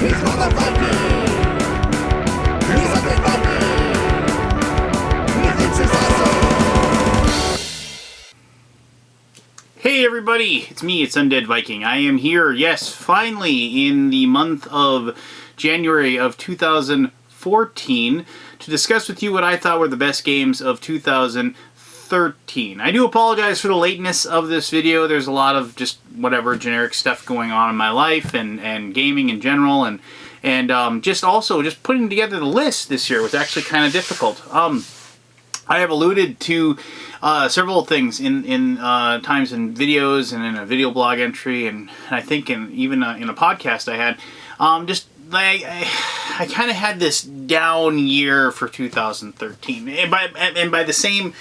He's motherfucking. He's something funny. He thinks he's awesome. Hey everybody, it's me, it's Undead Viking. I am here, yes, finally in the month of January of 2014 to discuss with you what I thought were the best games of 2013. I do apologize for the lateness of this video. There's a lot of just whatever generic stuff going on in my life and gaming in general, and just putting together the list this year was actually kind of difficult. I have alluded to several things in times in videos and in a video blog entry, and I think even in a podcast I had. I kind of had this down year for 2013, and by the same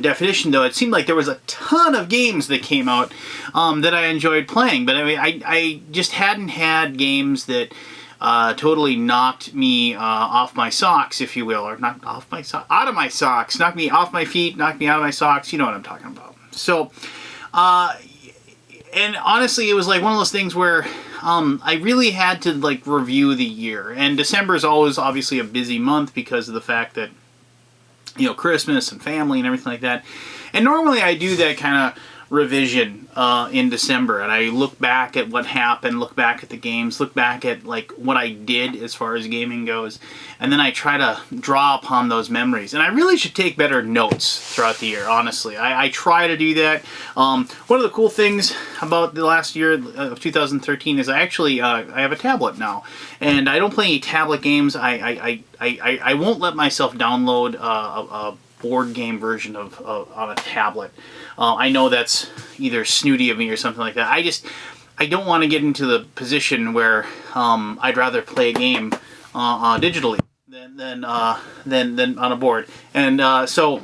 definition, though, it seemed like there was a ton of games that came out that I enjoyed playing, but I mean, I just hadn't had games that totally knocked me off my socks, if you will, or not off my socks, out of my socks, knocked me off my feet, knocked me out of my socks. You know what I'm talking about. So, and honestly, it was like one of those things where I really had to like review the year. And December is always obviously a busy month because of the fact that, you know, Christmas and family and everything like that. And normally I do that kind of revision in December, and I look back at what happened, look back at the games, look back at like what I did as far as gaming goes, and then I try to draw upon those memories. And I really should take better notes throughout the year, honestly. I try to do that. One of the cool things about the last year of 2013 is I actually I have a tablet now, and I don't play any tablet games. I won't let myself download a board game version of on a tablet. I know that's either snooty of me or something like that. I don't want to get into the position where I'd rather play a game digitally than on a board, and so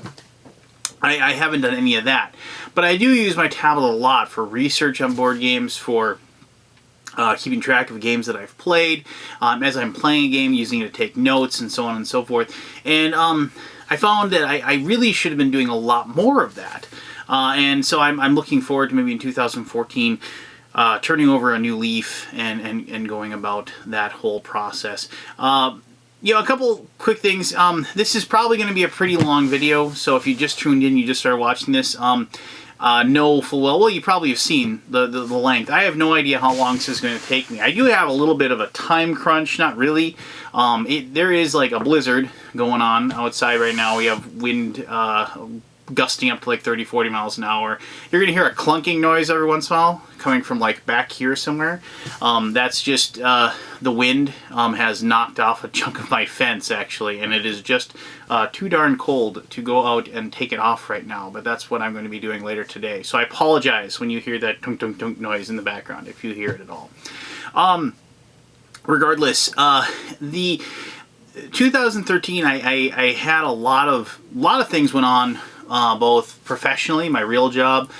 I haven't done any of that. But I do use my tablet a lot for research on board games, for keeping track of games that I've played, as I'm playing a game, using it to take notes and so on and so forth. And I found that I really should have been doing a lot more of that. And so I'm looking forward to maybe in 2014 turning over a new leaf and going about that whole process. You know, a couple quick things. This is probably going to be a pretty long video, so if you just tuned in, you just started watching this, know full well, you probably have seen the length. I have no idea how long this is going to take me. I do have a little bit of a time crunch, not really. There is like a blizzard going on outside right now. We have wind gusting up to like 30-40 miles an hour. You're going to hear a clunking noise every once in a while coming from like back here somewhere. That's just the wind has knocked off a chunk of my fence, actually, and it is just too darn cold to go out and take it off right now, but that's what I'm going to be doing later today. So I apologize when you hear that tunk tunk tunk noise in the background, if you hear it at all. Regardless, the 2013, I had a lot of things went on, both professionally, my real job,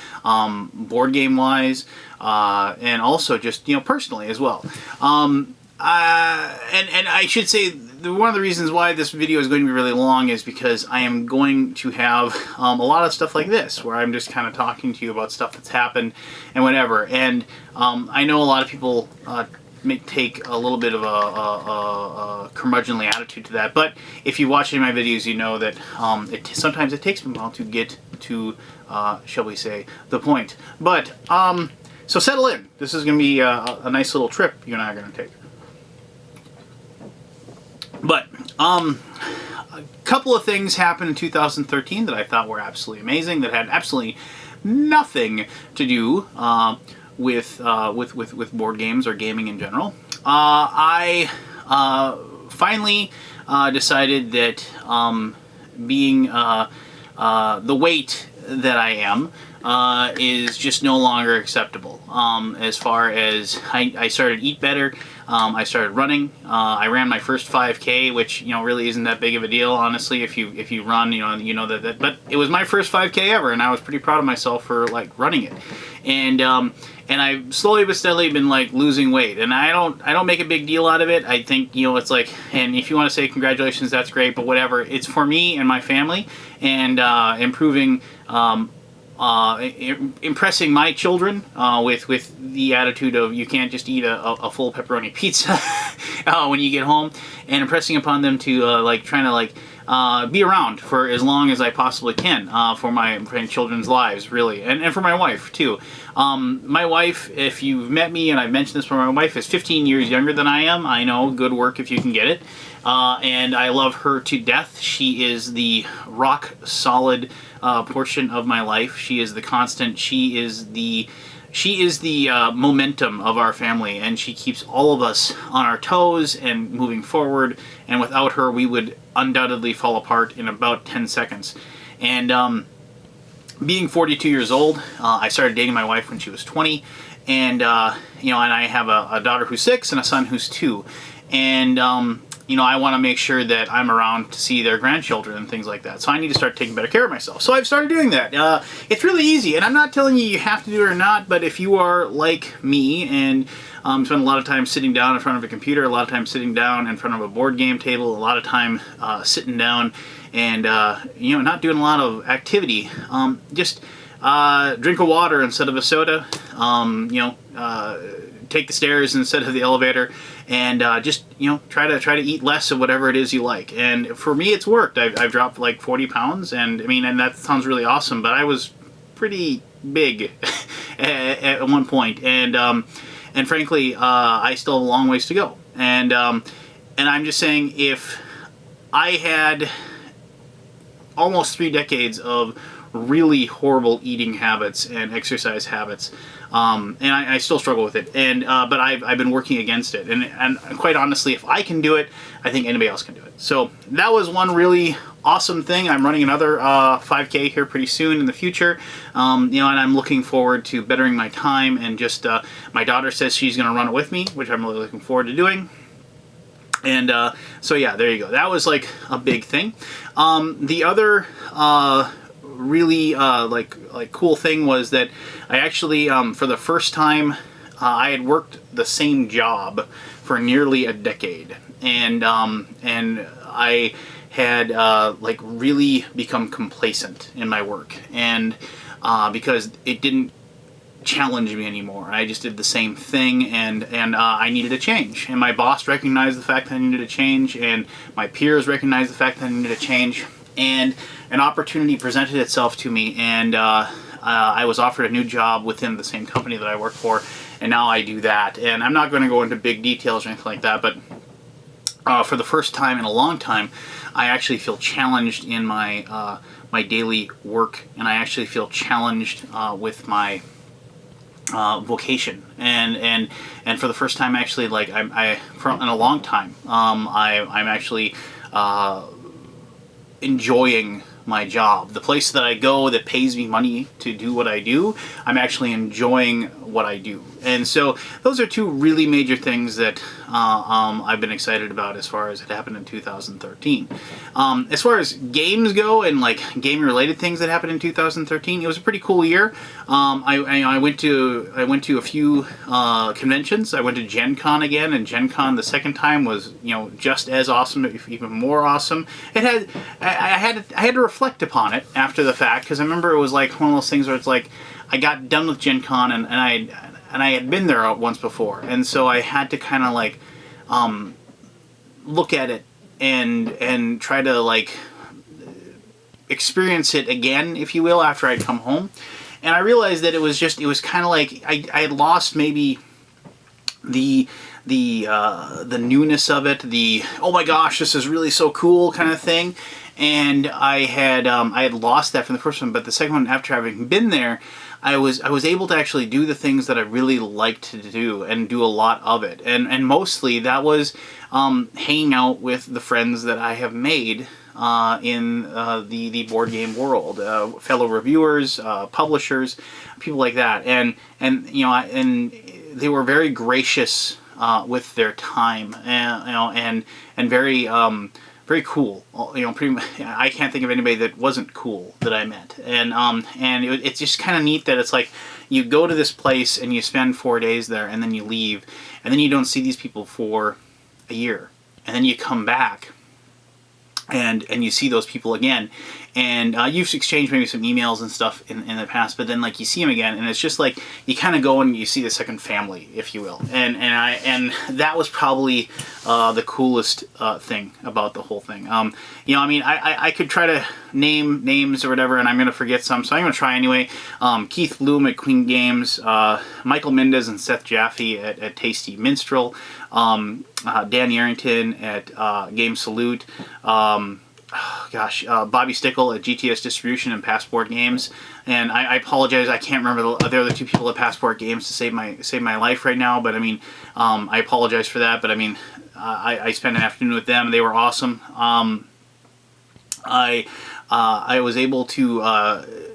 board game wise, and also just, you know, personally as well. And I should say one of the reasons why this video is going to be really long is because I am going to have a lot of stuff like this, where I'm just kind of talking to you about stuff that's happened and whatever. And I know a lot of people may take a little bit of a curmudgeonly attitude to that, but if you watch any of my videos, you know that sometimes it takes me a while to get to, shall we say, the point. But so settle in. This is going to be a nice little trip you and I are going to take. But a couple of things happened in 2013 that I thought were absolutely amazing, that had absolutely nothing to do with board games or gaming in general. I finally decided that being the weight that I am is just no longer acceptable. As far as I started to eat better, I started running. I ran my first 5K, which, you know, really isn't that big of a deal, honestly. If you run, you know that. But it was my first 5K ever, and I was pretty proud of myself for like running it. And I've slowly but steadily been like losing weight, and I don't make a big deal out of it. I think, you know, it's like, and if you want to say congratulations, that's great, but whatever. It's for me and my family, and improving impressing my children with the attitude of you can't just eat a full pepperoni pizza when you get home, and impressing upon them to like trying to like be around for as long as I possibly can for my children's lives, really, and for my wife too. My wife, if you've met me, and I've mentioned this before, my wife is 15 years younger than I am. I know, good work if you can get it. And I love her to death. She is the rock solid portion of my life. She is the constant. She is the momentum of our family, and she keeps all of us on our toes and moving forward. And without her, we would undoubtedly fall apart in about 10 seconds. And being 42 years old, I started dating my wife when she was 20, and and I have a daughter who's 6 and a son who's 2, and I want to make sure that I'm around to see their grandchildren and things like that. So I need to start taking better care of myself. So I've started doing that. It's really easy, and I'm not telling you have to do it or not, but if you are like me and spend a lot of time sitting down in front of a computer, a lot of time sitting down in front of a board game table, a lot of time sitting down and not doing a lot of activity, just drink a water instead of a soda, take the stairs instead of the elevator, and just try to eat less of whatever it is you like. And for me, it's worked. I've dropped like 40 pounds, and and that sounds really awesome, but I was pretty big at one point, and frankly, I still have a long ways to go. And I'm just saying, if I had almost 3 decades of really horrible eating habits and exercise habits, and I still struggle with it, and but I've been working against it, and quite honestly, if I can do it, I think anybody else can do it. So that was one really awesome thing. I'm running another 5K here pretty soon in the future, and I'm looking forward to bettering my time, and just my daughter says she's going to run it with me, which I'm really looking forward to doing. And so yeah, there you go. That was like a big thing. The other really like cool thing was that I actually for the first time I had worked the same job for nearly a decade, and I had like really become complacent in my work, and because it didn't challenge me anymore. I just did the same thing, and I needed a change. And my boss recognized the fact that I needed a change, and my peers recognized the fact that I needed a change. And an opportunity presented itself to me, and I was offered a new job within the same company that I work for, and now I do that. And I'm not going to go into big details or anything like that, but for the first time in a long time, I actually feel challenged in my my daily work, and I actually feel challenged with my vocation, and for the first time, actually, like in a long time, I'm actually enjoying my job. The place that I go that pays me money to do what I do, I'm actually enjoying what I do. And so those are two really major things that I've been excited about as far as it happened in 2013. As far as games go and like game related things that happened in 2013, it was a pretty cool year. I went to a few conventions. I went to Gen Con again, and Gen Con the second time was just as awesome, if even more awesome. I had to reflect upon it after the fact, because I remember it was like one of those things where it's like I got done with Gen Con, and I had been there once before, and so I had to kind of like look at it and try to like experience it again, if you will, after I'd come home. And I realized that it was kind of like I had lost maybe the newness of it, the oh my gosh, this is really so cool kind of thing. And I had lost that from the first one, but the second one, after having been there, I was able to actually do the things that I really liked to do, and do a lot of it. And mostly that was hanging out with the friends that I have made in the board game world, fellow reviewers, publishers, people like that. And they were very gracious with their time, and very cool. Pretty much, I can't think of anybody that wasn't cool that I met. And it's just kind of neat that it's like you go to this place and you spend 4 days there, and then you leave, and then you don't see these people for a year, and then you come back and you see those people again, and you've exchanged maybe some emails and stuff in the past, but then like you see him again, and it's just like you kind of go and you see the second family, if you will, and that was probably the coolest thing about the whole thing. You know, I mean, I could try to name names or whatever, and I'm going to forget some, so I'm going to try anyway. Keith Bloom at Queen Games, Michael Mendez and Seth Jaffe at Tasty Minstrel, Dan Yarrington at Game Salute, Bobby Stickle at GTS Distribution and Passport Games. And I apologize, I can't remember the other two people at Passport Games to save my life right now, but I mean, I apologize for that, but I mean, I spent an afternoon with them. They were awesome. I was able to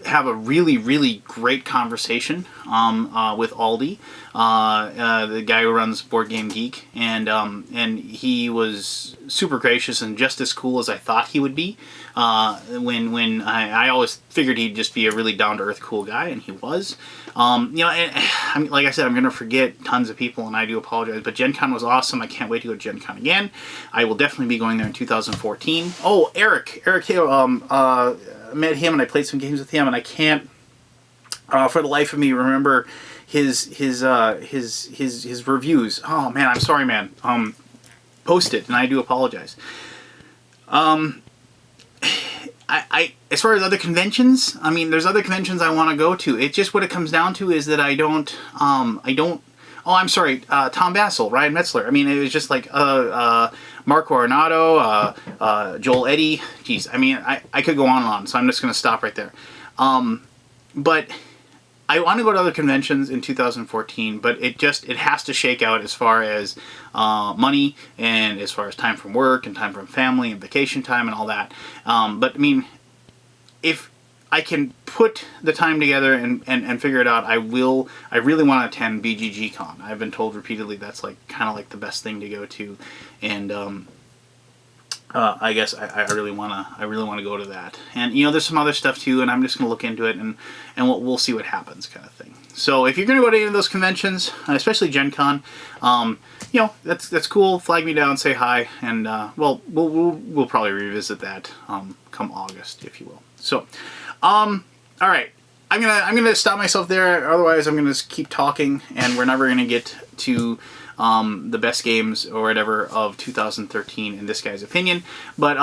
have a really great conversation with Aldi, the guy who runs Board Game Geek, and he was super gracious and just as cool as I thought he would be. When I always figured he'd just be a really down to earth cool guy, and he was. You know, and I mean, like I said, I'm gonna forget tons of people, and I do apologize. But Gen Con was awesome. I can't wait to go to Gen Con again. I will definitely be going there in 2014. Oh, Eric, met him and I played some games with him, and I can't for the life of me remember his reviews. Oh man, I'm sorry, man. Post it, and I do apologize. I as far as other conventions, I mean, there's other conventions I want to go to. It's just what it comes down to is that I don't. Oh, I'm sorry, Tom Bassel, Ryan Metzler. I mean, it was just like Marco Arnado, Joel Eddy. Geez, I mean, I could go on and on, so I'm just going to stop right there. But I want to go to other conventions in 2014, but it has to shake out as far as money and as far as time from work and time from family and vacation time and all that. But I mean, if I can put the time together and figure it out, I will. I really want to attend BGG Con. I've been told repeatedly that's like kind of like the best thing to go to, and I guess I really wanna go to that. And you know, there's some other stuff too, and I'm just gonna look into it and we'll see what happens, kind of thing. So if you're gonna go to any of those conventions, especially Gen Con, you know, that's cool. Flag me down, say hi, and well, we'll probably revisit that come August, if you will. So, all right. I'm gonna stop myself there. Otherwise, I'm gonna just keep talking, and we're never gonna get to the best games or whatever of 2013 in this guy's opinion. But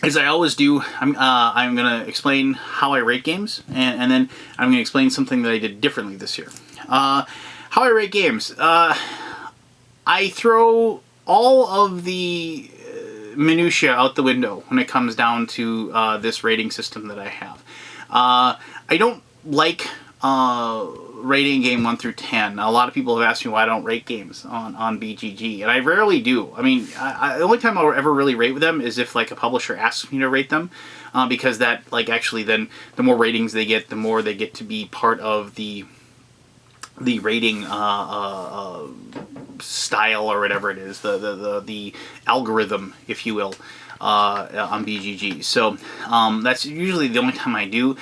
as I always do, I'm gonna explain how I rate games, and then I'm gonna explain something that I did differently this year. How I rate games. I throw all of the minutia out the window when it comes down to this rating system that I have. I don't like rating game 1 through 10. A lot of people have asked me why I don't rate games on BGG, and I rarely do. I mean, the only time I'll ever really rate with them is if like a publisher asks me to rate them, because that like actually then the more ratings they get, the more they get to be part of the rating style or whatever it is, the algorithm, if you will, on BGG. So that's usually the only time I do.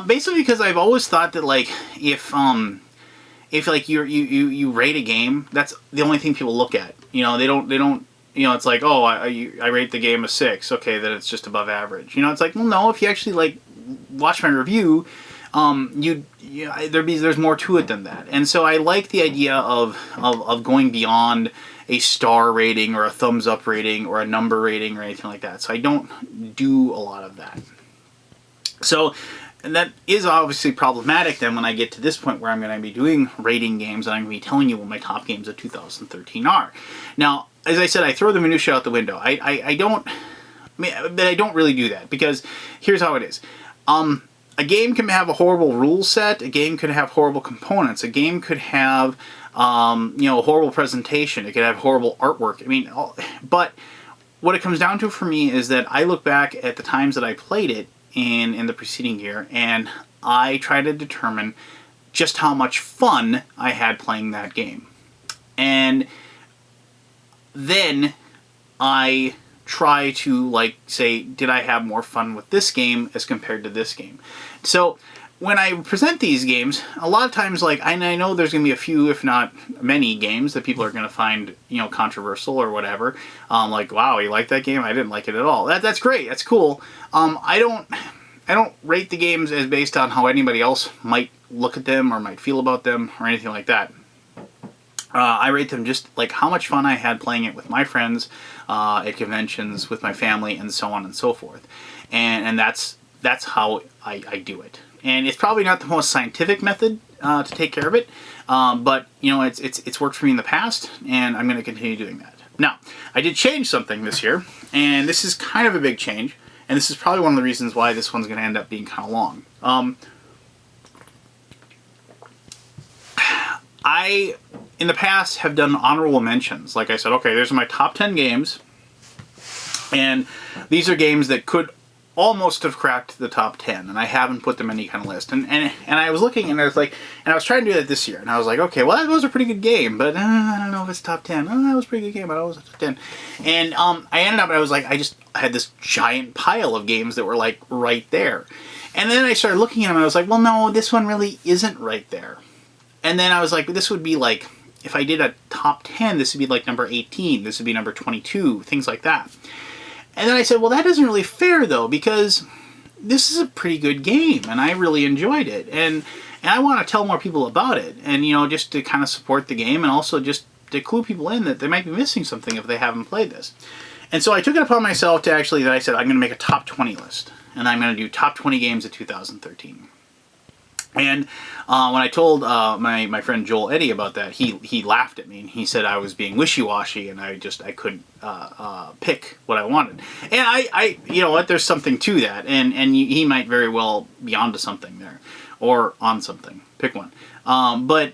Basically because I've always thought that like if like you rate a game, that's the only thing people look at. You know, they don't. You know, it's like, oh, I rate the game a 6. Okay, then it's just above average. You know, it's like, well, no. If you actually like watch my review, there's more to it than that. And so I like the idea of going beyond a star rating or a thumbs up rating or a number rating or anything like that. So I don't do a lot of that. So, and that is obviously problematic then when I get to this point where I'm going to be doing rating games and I'm going to be telling you what my top games of 2013 are. Now, as I said, I throw the minutia out the window. I don't really do that, because here's how it is. A game can have a horrible rule set. A game could have horrible components. A game could have, you know, a horrible presentation. It could have horrible artwork. I mean, but what it comes down to for me is that I look back at the times that I played it in the preceding year, and I try to determine just how much fun I had playing that game. And then I try to like say, did I have more fun with this game as compared to this game? So when I present these games, a lot of times, like, I know there's going to be a few, if not many, games that people are going to find, controversial or whatever. Like, wow, you like that game? I didn't like it at all. That's great. That's cool. I don't rate the games as based on how anybody else might look at them or might feel about them or anything like that. I rate them just like how much fun I had playing it with my friends, at conventions, with my family, and so on and so forth. And that's how I do it. And it's probably not the most scientific method to take care of it, but it's worked for me in the past, and I'm going to continue doing that. Now, I did change something this year, and this is kind of a big change, and this is probably one of the reasons why this one's going to end up being kind of long. I, in the past, have done honorable mentions. Like I said, okay, there's my top 10 games, and these are games that could almost have cracked the top 10, and I haven't put them in any kind of list. And I was looking, and I was like, and I was trying to do that this year, and I was like, okay, well, that was a pretty good game, but I don't know if it's top 10. Oh, that was a pretty good game, but I was top 10. And I ended up, I was like, I had this giant pile of games that were like right there. And then I started looking at them, and I was like, well, no, this one really isn't right there. And then I was like, this would be like, if I did a top 10, this would be like number 18, this would be number 22, things like that. And then I said, well, that isn't really fair, though, because this is a pretty good game, and I really enjoyed it. And I want to tell more people about it, and, just to kind of support the game, and also just to clue people in that they might be missing something if they haven't played this. And so I took it upon myself to actually, that I said, I'm going to make a top 20 list, and I'm going to do top 20 games of 2013. And when I told my friend Joel Eddy about that, he laughed at me, and he said I was being wishy-washy, and I couldn't pick what I wanted. And I you know what, there's something to that, and he might very well be onto something there, or on something. Pick one. But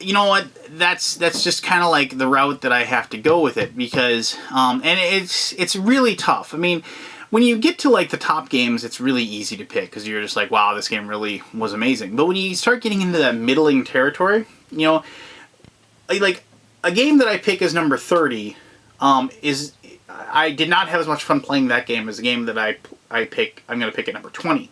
you know what, that's just kind of like the route that I have to go with it, because and it's really tough. I mean, when you get to like the top games, it's really easy to pick because you're just like, wow, this game really was amazing. But when you start getting into that middling territory, like a game that I pick as number 30 is, I did not have as much fun playing that game as a game that I'm going to pick at number 20.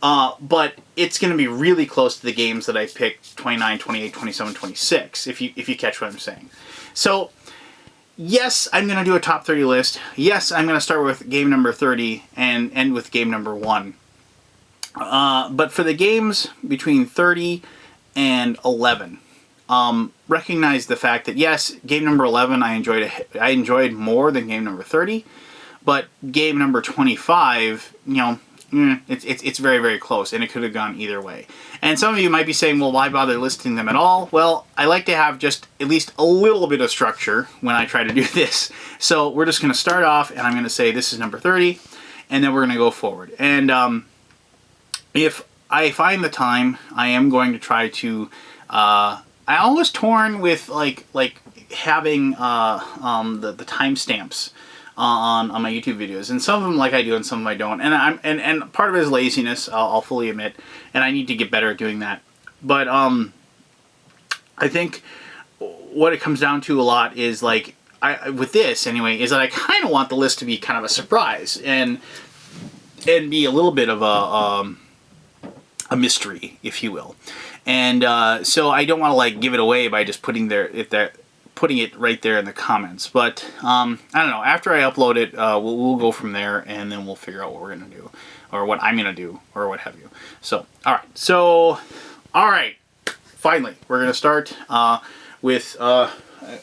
But it's going to be really close to the games that I picked 29, 28, 27, 26, if you catch what I'm saying. So, yes, I'm going to do a top 30 list. Yes, I'm going to start with game number 30 and end with game number 1. But for the games between 30 and 11, recognize the fact that, yes, game number 11 I enjoyed more than game number 30, but game number 25, it's very, very close, and it could have gone either way. And some of you might be saying, well, why bother listing them at all? Well, I like to have just at least a little bit of structure when I try to do this. So we're just going to start off, and I'm going to say this is number 30, and then we're going to go forward. And if I find the time, I am going to try to... I'm always torn with like having the timestamps on my YouTube videos, and some of them like I do, and some of them I don't. And part of it is laziness. I'll fully admit, and I need to get better at doing that. But I think what it comes down to a lot is like with this anyway, is that I kind of want the list to be kind of a surprise and be a little bit of a mystery, if you will. And so I don't want to like give it away by just putting it right there in the comments. But I don't know. After I upload it, we'll go from there, and then we'll figure out what we're gonna do, or what I'm gonna do, or what have you. So all right. So all right. Finally, we're gonna start with. I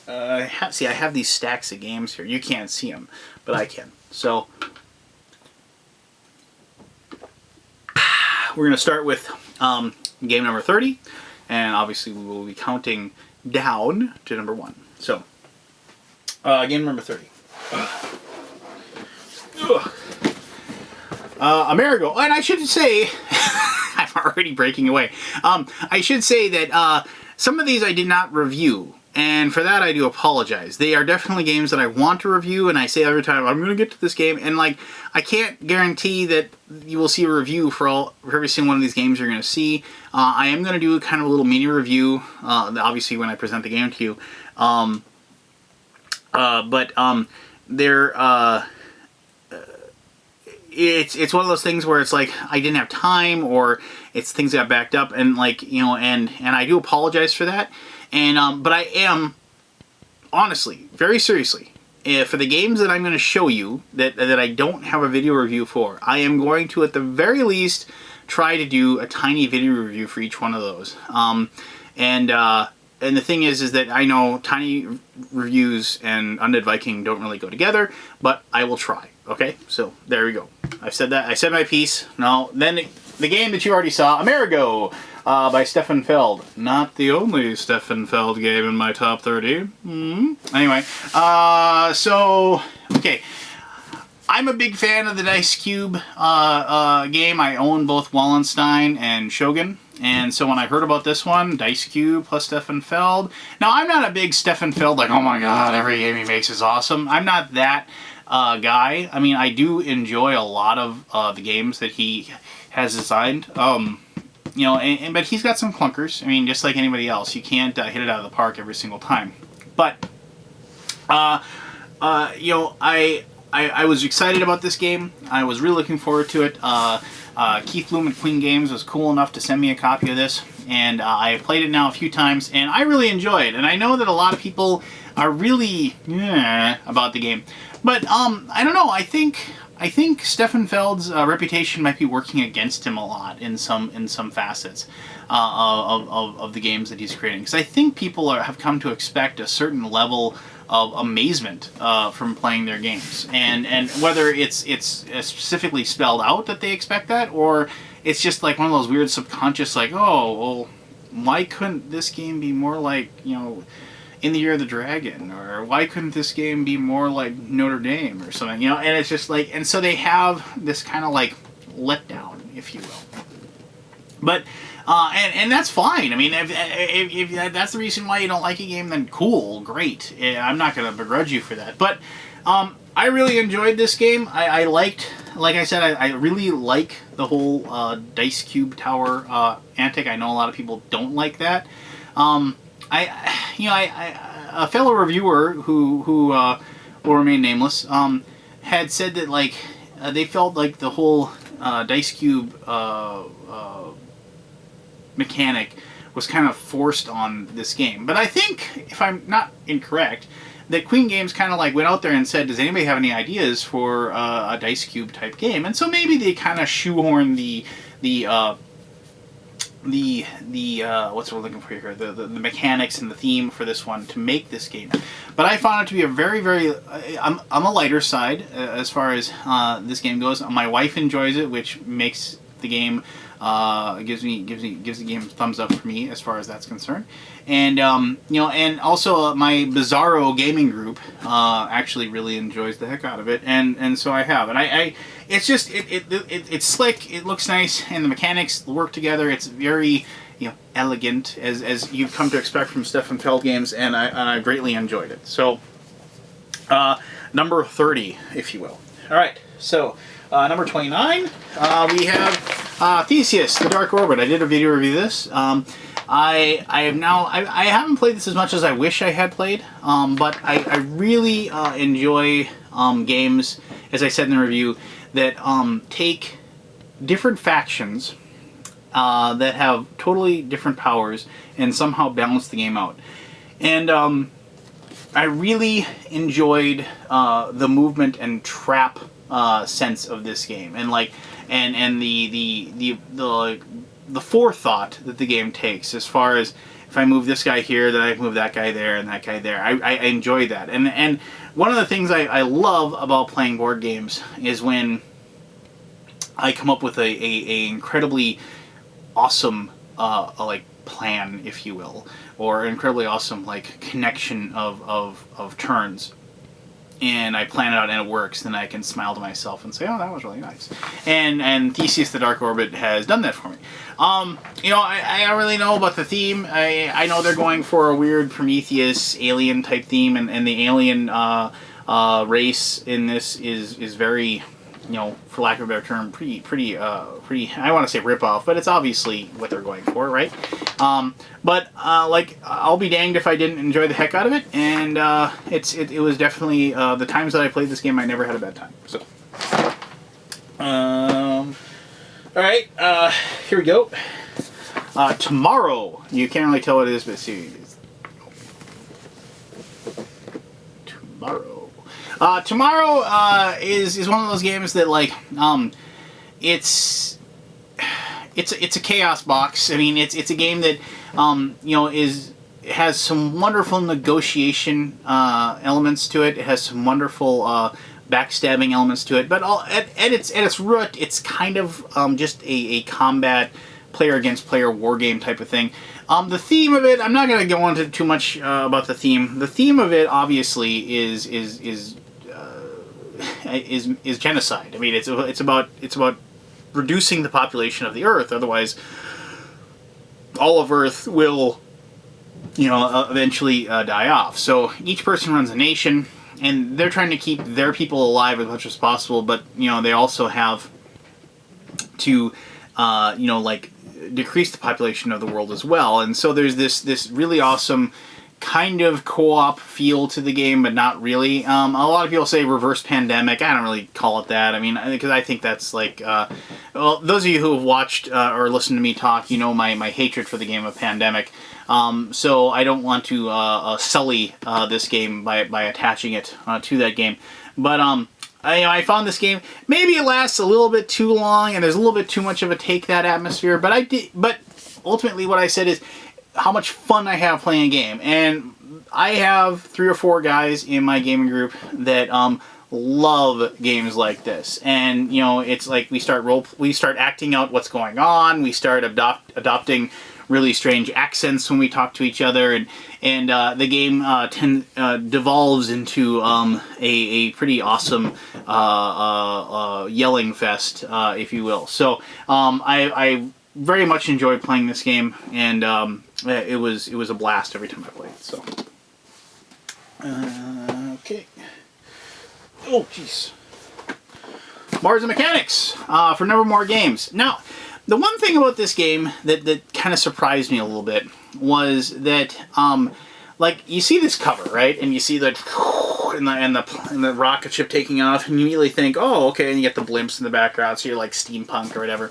have these stacks of games here. You can't see them, but I can. So we're gonna start with game number 30, and obviously we will be counting down to number 1. So, game number 30. Amerigo. And I should say, I'm already breaking away. I should say that some of these I did not review, and for that I do apologize. They are definitely games that I want to review, and I say every time, I'm going to get to this game, and like, I can't guarantee that you will see a review for every single one of these games you're going to see. I am going to do kind of a little mini review, obviously when I present the game to you. it's one of those things where it's like I didn't have time, or it's things got backed up, and like, you know, and I do apologize for that. And but I am honestly, very seriously, for the games that I'm going to show you that I don't have a video review for, I am going to at the very least try to do a tiny video review for each one of those. And the thing is that I know tiny reviews and Undead Viking don't really go together, but I will try. Okay, so there we go. I've said that. I said my piece. Now, then the game that you already saw, Amerigo, by Stefan Feld. Not the only Stefan Feld game in my top 30. Anyway, so, okay. I'm a big fan of the Dice Cube game. I own both Wallenstein and Shogun. And so when I heard about this one, Dice Cube plus Stefan Feld. Now, I'm not a big Stefan Feld, like, oh my god, every game he makes is awesome. I'm not that guy. I mean, I do enjoy a lot of the games that he has designed. You know, but he's got some clunkers. I mean, just like anybody else, you can't hit it out of the park every single time. But, you know, I was excited about this game. I was really looking forward to it. Keith Bloom at Queen Games was cool enough to send me a copy of this, and I played it now a few times, and I really enjoy it. And I know that a lot of people are really about the game, but I don't know. I think Stefan Feld's reputation might be working against him a lot in some facets of the games that he's creating, because I think people have come to expect a certain level of amazement from playing their games, and whether it's specifically spelled out that they expect that, or it's just like one of those weird subconscious, like, oh, well, why couldn't this game be more like, you know, In the Year of the Dragon, or why couldn't this game be more like Notre Dame or something, you know? And it's just like, and so they have this kind of like letdown, if you will. But and that's fine. I mean, if that's the reason why you don't like a game, then cool, great. I'm not going to begrudge you for that. But I really enjoyed this game. I liked, like I said, I really like the whole Dice Cube Tower antic. I know a lot of people don't like that. A fellow reviewer who will remain nameless had said that, like, they felt like the whole Dice Cube mechanic was kind of forced on this game. But I think, if I'm not incorrect, that Queen Games kind of like went out there and said, does anybody have any ideas for a Dice Cube type game? And so maybe they kind of shoehorned the what's we're looking for here, the mechanics and the theme for this one to make this game. But I found it to be a very, very, I'm a lighter side as far as this game goes. My wife enjoys it, which makes the game gives the game a thumbs up for me as far as that's concerned. And you know, and also my Bizarro gaming group actually really enjoys the heck out of it, and so I have. And I it's just it's slick, it looks nice, and the mechanics work together. It's very, you know, elegant, as you've come to expect from Stefan Feld games, and I greatly enjoyed it. So number 30, if you will. All right, so number 29, we have Theseus, the Dark Orbit. I did a video review of this. I haven't played this as much as I wish I had played, but I really enjoy games, as I said in the review, that take different factions that have totally different powers and somehow balance the game out. And I really enjoyed the movement and trap sense of this game, and like and the forethought that the game takes, as far as if I move this guy here, then I move that guy there and that guy there. I enjoy that, and one of the things I love about playing board games is when I come up with a incredibly awesome like plan, if you will, or incredibly awesome like connection of turns, and I plan it out and it works, then I can smile to myself and say, oh, that was really nice. And Theseus the Dark Orbit has done that for me. You know, I don't really know about the theme. I know they're going for a weird Prometheus alien type theme, and the alien race in this is very, you know, for lack of a better term, pretty, I want to say rip-off, but it's obviously what they're going for, right? But like, I'll be danged if I didn't enjoy the heck out of it, and it was definitely, the times that I played this game, I never had a bad time, so. All right, here we go. Tomorrow, you can't really tell what it is, but see, tomorrow. Tomorrow is one of those games that like it's a chaos box. I mean, it's a game that has some wonderful negotiation elements to it. It has some wonderful backstabbing elements to it. But at its root, it's kind of just a combat player against player war game type of thing. The theme of it, I'm not going to go into too much about the theme. The theme of it obviously is genocide. I mean, it's about reducing the population of the Earth. Otherwise, all of Earth will, eventually die off. So each person runs a nation, and they're trying to keep their people alive as much as possible. But they also have to, decrease the population of the world as well. And so there's this really awesome kind of co-op feel to the game, but not really. A lot of people say reverse pandemic. I don't really call it that. I mean, because I think that's like, well, those of you who have watched or listened to me talk, my hatred for the game of Pandemic. So I don't want to sully this game by attaching it to that game. But I found this game, maybe it lasts a little bit too long, and there's a little bit too much of a take that atmosphere. But But ultimately, what I said is how much fun I have playing a game, and I have 3 or 4 guys in my gaming group that love games like this. And it's like we start acting out what's going on. We start adopting really strange accents when we talk to each other, and the game devolves into a pretty awesome yelling fest, if you will. So I very much enjoyed playing this game, and it was a blast every time I played it. So okay. Oh jeez. Mars and Mechanics for Nevermore Games. Now, the one thing about this game that kind of surprised me a little bit was that, like, you see this cover, right? And you see the rocket ship taking off, and you immediately think, oh, okay, and you get the blimps in the background, so you're like steampunk or whatever.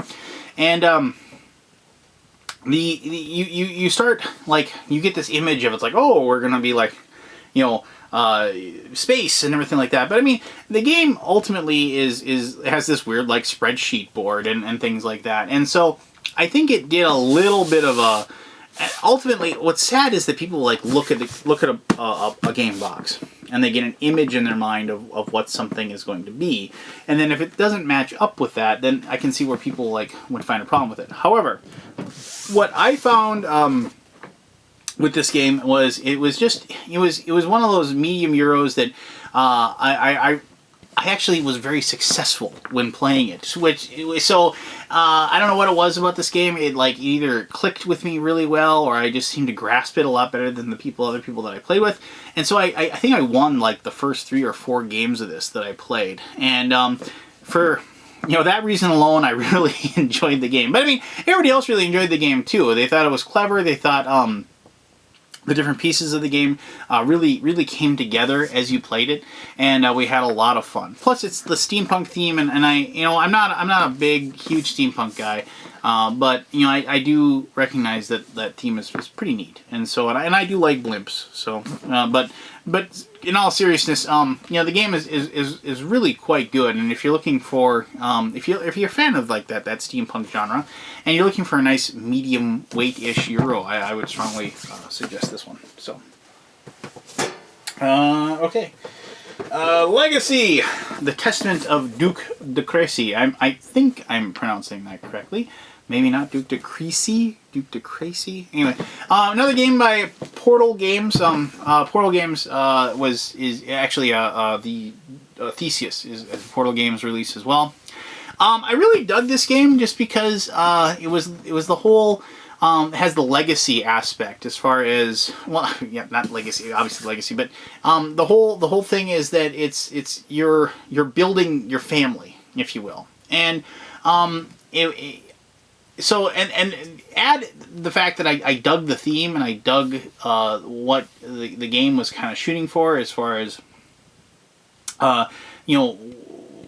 And you start, like, you get this image of it's like, oh, we're gonna be like, space and everything like that. But I mean, the game ultimately has this weird like spreadsheet board and things like that. And so I think it did a little bit of a. Ultimately, what's sad is that people like look at a game box and they get an image in their mind of what something is going to be, and then if it doesn't match up with that, then I can see where people like would find a problem with it. However, what I found with this game was it was one of those medium Euros that I actually was very successful when playing it. So I don't know what it was about this game. It like either clicked with me really well, or I just seemed to grasp it a lot better than the other people that I played with. And so I think I won like the first 3 or 4 games of this that I played. And for that reason alone, I really enjoyed the game. But I mean, everybody else really enjoyed the game too. They thought it was clever. They thought the different pieces of the game really came together as you played it, and we had a lot of fun. Plus, it's the steampunk theme, and I'm not a big, huge steampunk guy, but I do recognize that theme is pretty neat, and so and I do like blimps. So, but in all seriousness, the game is really quite good. And if you're looking for if you're a fan of like that steampunk genre, and you're looking for a nice medium weight-ish Euro, I would strongly suggest this one. So, okay. Legacy, the Testament of Duke de Crécy. I think I'm pronouncing that correctly. Maybe not Duke de Crécy. Duke de Crécy. Anyway, another game by Portal Games. Portal Games is actually the Theseus is a Portal Games release as well. I really dug this game just because it was the whole. It has the legacy aspect as far as, well, yeah, not legacy, obviously legacy, but the whole thing is that it's you're building your family, if you will, and so add the fact that I dug the theme, and I dug what the game was kind of shooting for as far as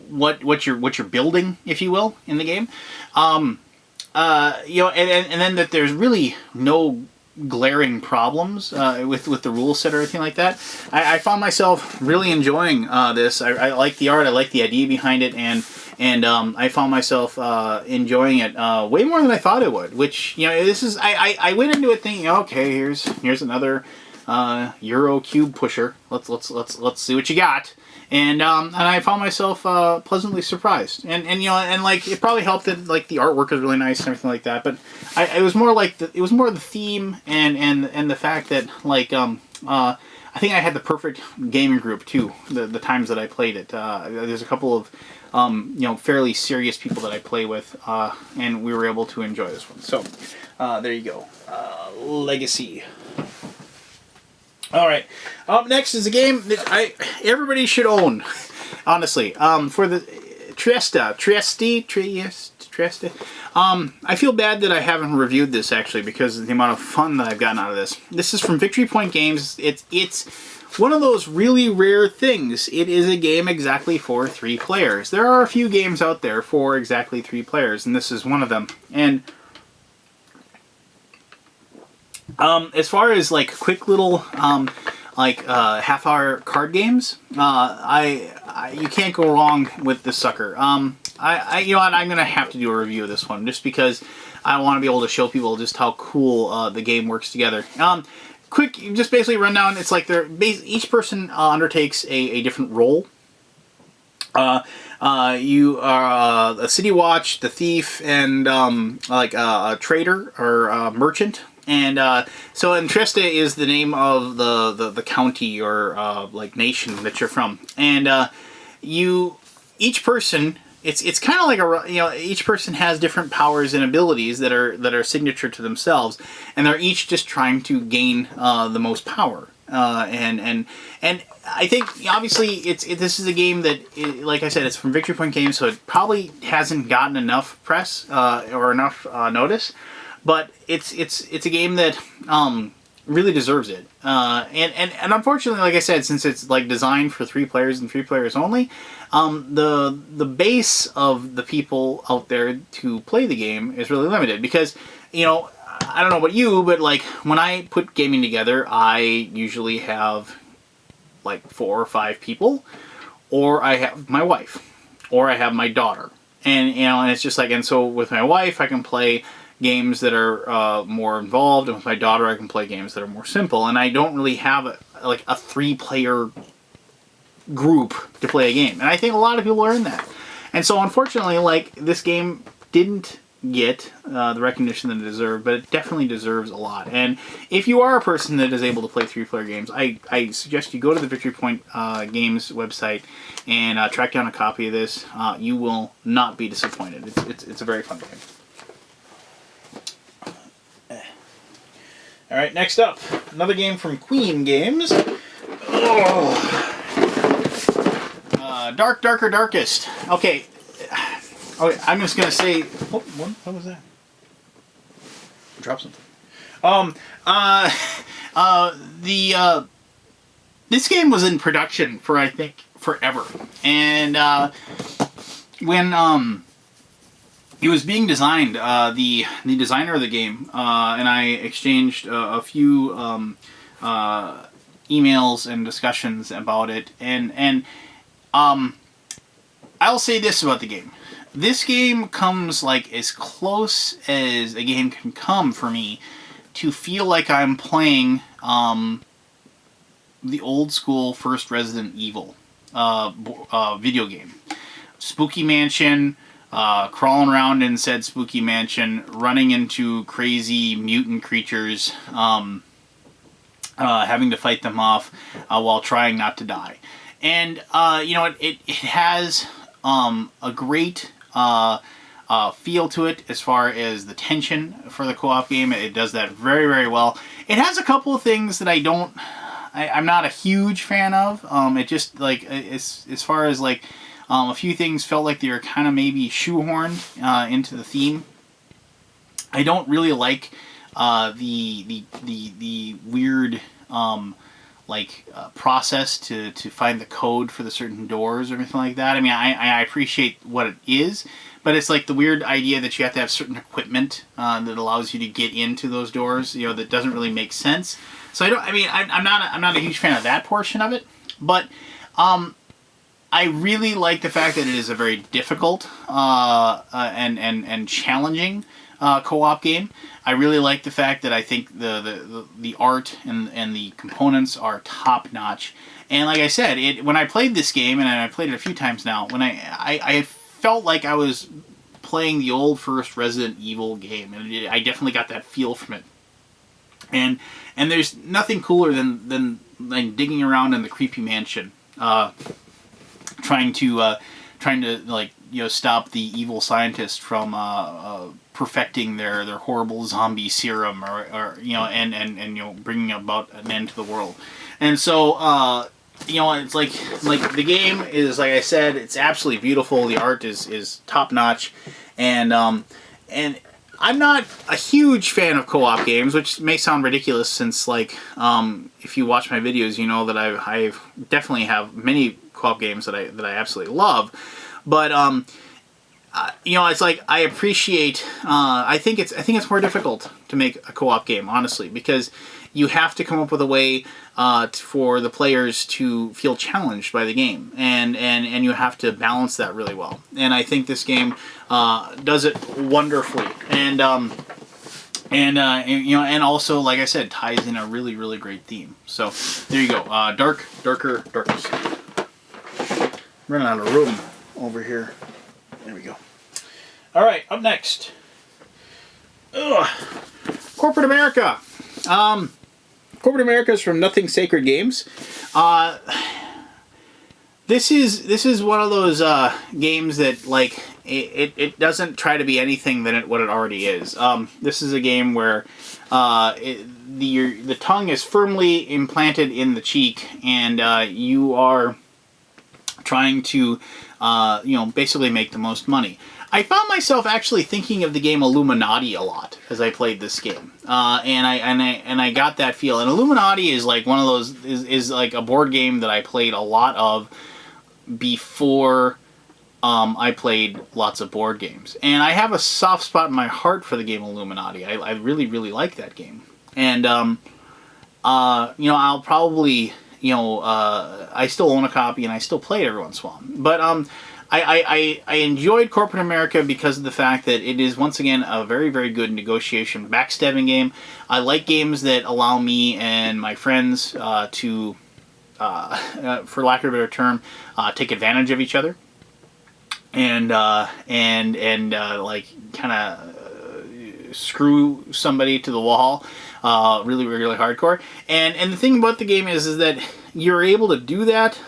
what you're building, if you will, in the game. You know, and then that there's really no glaring problems with the rule set or anything like that. I found myself really enjoying this. I like the art. I like the idea behind it, and I found myself enjoying it way more than I thought I would. Which, you know, this is I went into it thinking, okay, here's another Euro cube pusher. Let's see what you got. And I found myself pleasantly surprised, and you know, and like it probably helped that like the artwork is really nice and everything like that. But it was more like it was more the theme and the fact that like I think I had the perfect gaming group too. The times that I played it, there's a couple of you know, fairly serious people that I play with, and we were able to enjoy this one. So there you go, Legacy. All right. Up next is a game that everybody should own, honestly. For the Trieste. I feel bad that I haven't reviewed this actually because of the amount of fun that I've gotten out of this. This is from Victory Point Games. It's one of those really rare things. It is a game exactly for 3 players. There are a few games out there for exactly 3 players, and this is one of them. And as far as like quick little half-hour card games, you can't go wrong with this sucker. You know what, I'm gonna have to do a review of this one just because I want to be able to show people just how cool the game works together. Quick, just basically run down. It's like each person undertakes a different role. You are a city watch, the thief, and like a trader or a merchant. And so, and Trieste is the name of the county or like nation that you're from. And each person, it's kind of like each person has different powers and abilities that are signature to themselves, and they're each just trying to gain the most power. And I think obviously this is a game that, like I said, it's from Victory Point Games, so it probably hasn't gotten enough press or enough notice. But it's a game that really deserves it. And unfortunately, like I said, since it's like designed for 3 players and 3 players only, the base of the people out there to play the game is really limited. Because, you know, I don't know about you, but like when I put gaming together, I usually have like 4 or 5 people, or I have my wife, or I have my daughter, and you know, and it's just like, and so with my wife, I can play games that are more involved, and with my daughter I can play games that are more simple, and I don't really have a 3-player group to play a game, and I think a lot of people are in that. And so unfortunately, like, this game didn't get the recognition that it deserved, but it definitely deserves a lot. And if you are a person that is able to play 3-player games, I suggest you go to the Victory Point Games website and track down a copy of this. You will not be disappointed. It's a very fun game. All right, next up, another game from Queen Games. Dark, Darker, Darkest. Okay. Okay, I'm just gonna say. Oh, what was that? Drop something. This game was in production for, I think, forever, and when it was being designed, the designer of the game and I exchanged a few emails and discussions about it, and I'll say this about the game. This game comes like as close as a game can come for me to feel like I'm playing the old school first Resident Evil video game. Spooky Mansion, crawling around in said spooky mansion, running into crazy mutant creatures, having to fight them off while trying not to die. And you know, it has a great feel to it as far as the tension for the co-op game. It does that very, very well. It has a couple of things that I'm not a huge fan of. It just, like, as far as like a few things felt like they were kind of maybe shoehorned into the theme. I don't really like the weird process to find the code for the certain doors or anything like that. I mean, I appreciate what it is, but it's like the weird idea that you have to have certain equipment that allows you to get into those doors. You know, that doesn't really make sense. So I'm not a huge fan of that portion of it, but I really like the fact that it is a very difficult and challenging co-op game. I really like the fact that I think the art and the components are top notch. And like I said, when I played this game, and I played it a few times now, when I felt like I was playing the old first Resident Evil game, and I definitely got that feel from it. And there's nothing cooler than like digging around in the creepy mansion, trying to like, you know, stop the evil scientist from perfecting their horrible zombie serum, or you know, and you know, bringing about an end to the world. And so you know, it's like the game is, like I said, it's absolutely beautiful. The art is top notch, and I'm not a huge fan of co-op games, which may sound ridiculous since, like, if you watch my videos, you know that I definitely have many co-op games that I absolutely love. But you know, it's like I appreciate. I think it's more difficult to make a co-op game, honestly, because you have to come up with a way for the players to feel challenged by the game, and you have to balance that really well. And I think this game does it wonderfully, and you know, and also, like I said, ties in a really, really great theme. So there you go, darker darkness. Running out of room over here. There we go. All right, up next. Corporate America. Corporate America is from Nothing Sacred Games. This is one of those games that, like, it doesn't try to be anything than what it already is. This is a game where the tongue is firmly implanted in the cheek, and you are trying to you know, basically make the most money. I found myself actually thinking of the game Illuminati a lot as I played this game, and I got that feel. And Illuminati is like one of those is like a board game that I played a lot of before I played lots of board games, and I have a soft spot in my heart for the game Illuminati. I really, really like that game, and you know, I'll probably, you know, I still own a copy and I still play it every once in a while, but I enjoyed Corporate America because of the fact that it is, once again, a very, very good negotiation backstabbing game. I like games that allow me and my friends to, for lack of a better term, take advantage of each other, and like kind of screw somebody to the wall, really, really hardcore. And the thing about the game is that you're able to do that.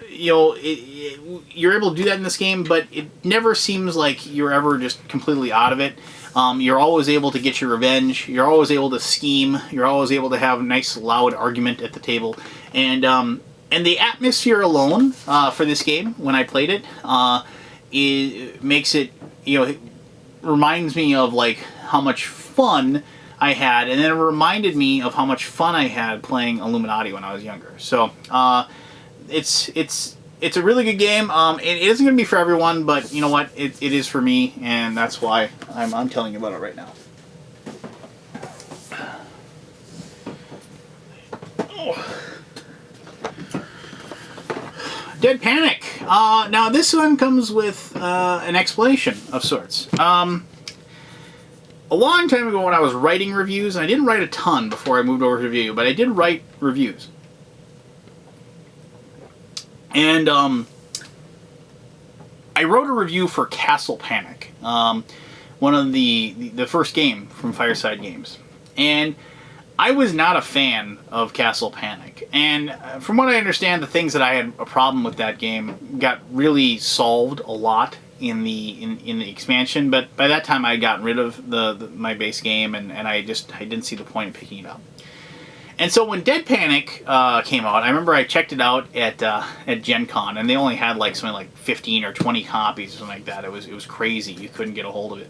You know, you're able to do that in this game, but it never seems like you're ever just completely out of it. You're always able to get your revenge. You're always able to scheme. You're always able to have a nice, loud argument at the table. And the atmosphere alone for this game, when I played it makes it, you know, it reminds me of, like, how much fun I had, and then it reminded me of how much fun I had playing Illuminati when I was younger. So it's a really good game. It isn't going to be for everyone, but you know what? It is for me, and that's why I'm telling you about it right now. Oh. Dead Panic. Now this one comes with an explanation of sorts. A long time ago when I was writing reviews, and I didn't write a ton before I moved over to review, but I did write reviews. And I wrote a review for Castle Panic, one of the first game from Fireside Games. And I was not a fan of Castle Panic. And from what I understand, the things that I had a problem with that game got really solved a lot in the expansion, but by that time I had gotten rid of my base game, and I didn't see the point in picking it up. And so when Dead Panic came out, I remember I checked it out at Gen Con, and they only had like something like 15 or 20 copies or something like that. It was crazy. You couldn't get a hold of it.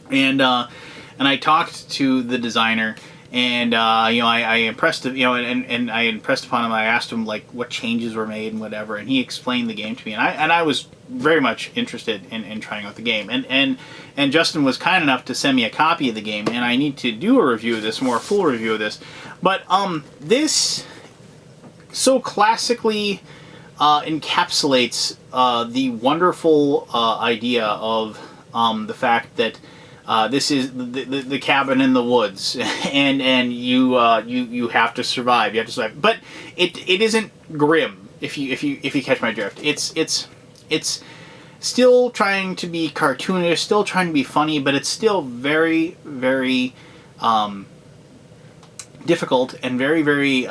And I talked to the designer, And I impressed him, and I impressed upon him. I asked him like what changes were made and whatever, and he explained the game to me, and I was very much interested in trying out the game. And Justin was kind enough to send me a copy of the game, and I need to do a review of this, more full review of this. But this so classically encapsulates the wonderful idea of the fact that this is the cabin in the woods, and you have to survive. You have to survive, but it isn't grim. If you catch my drift, it's still trying to be cartoonish, still trying to be funny, but it's still very, very difficult and very, very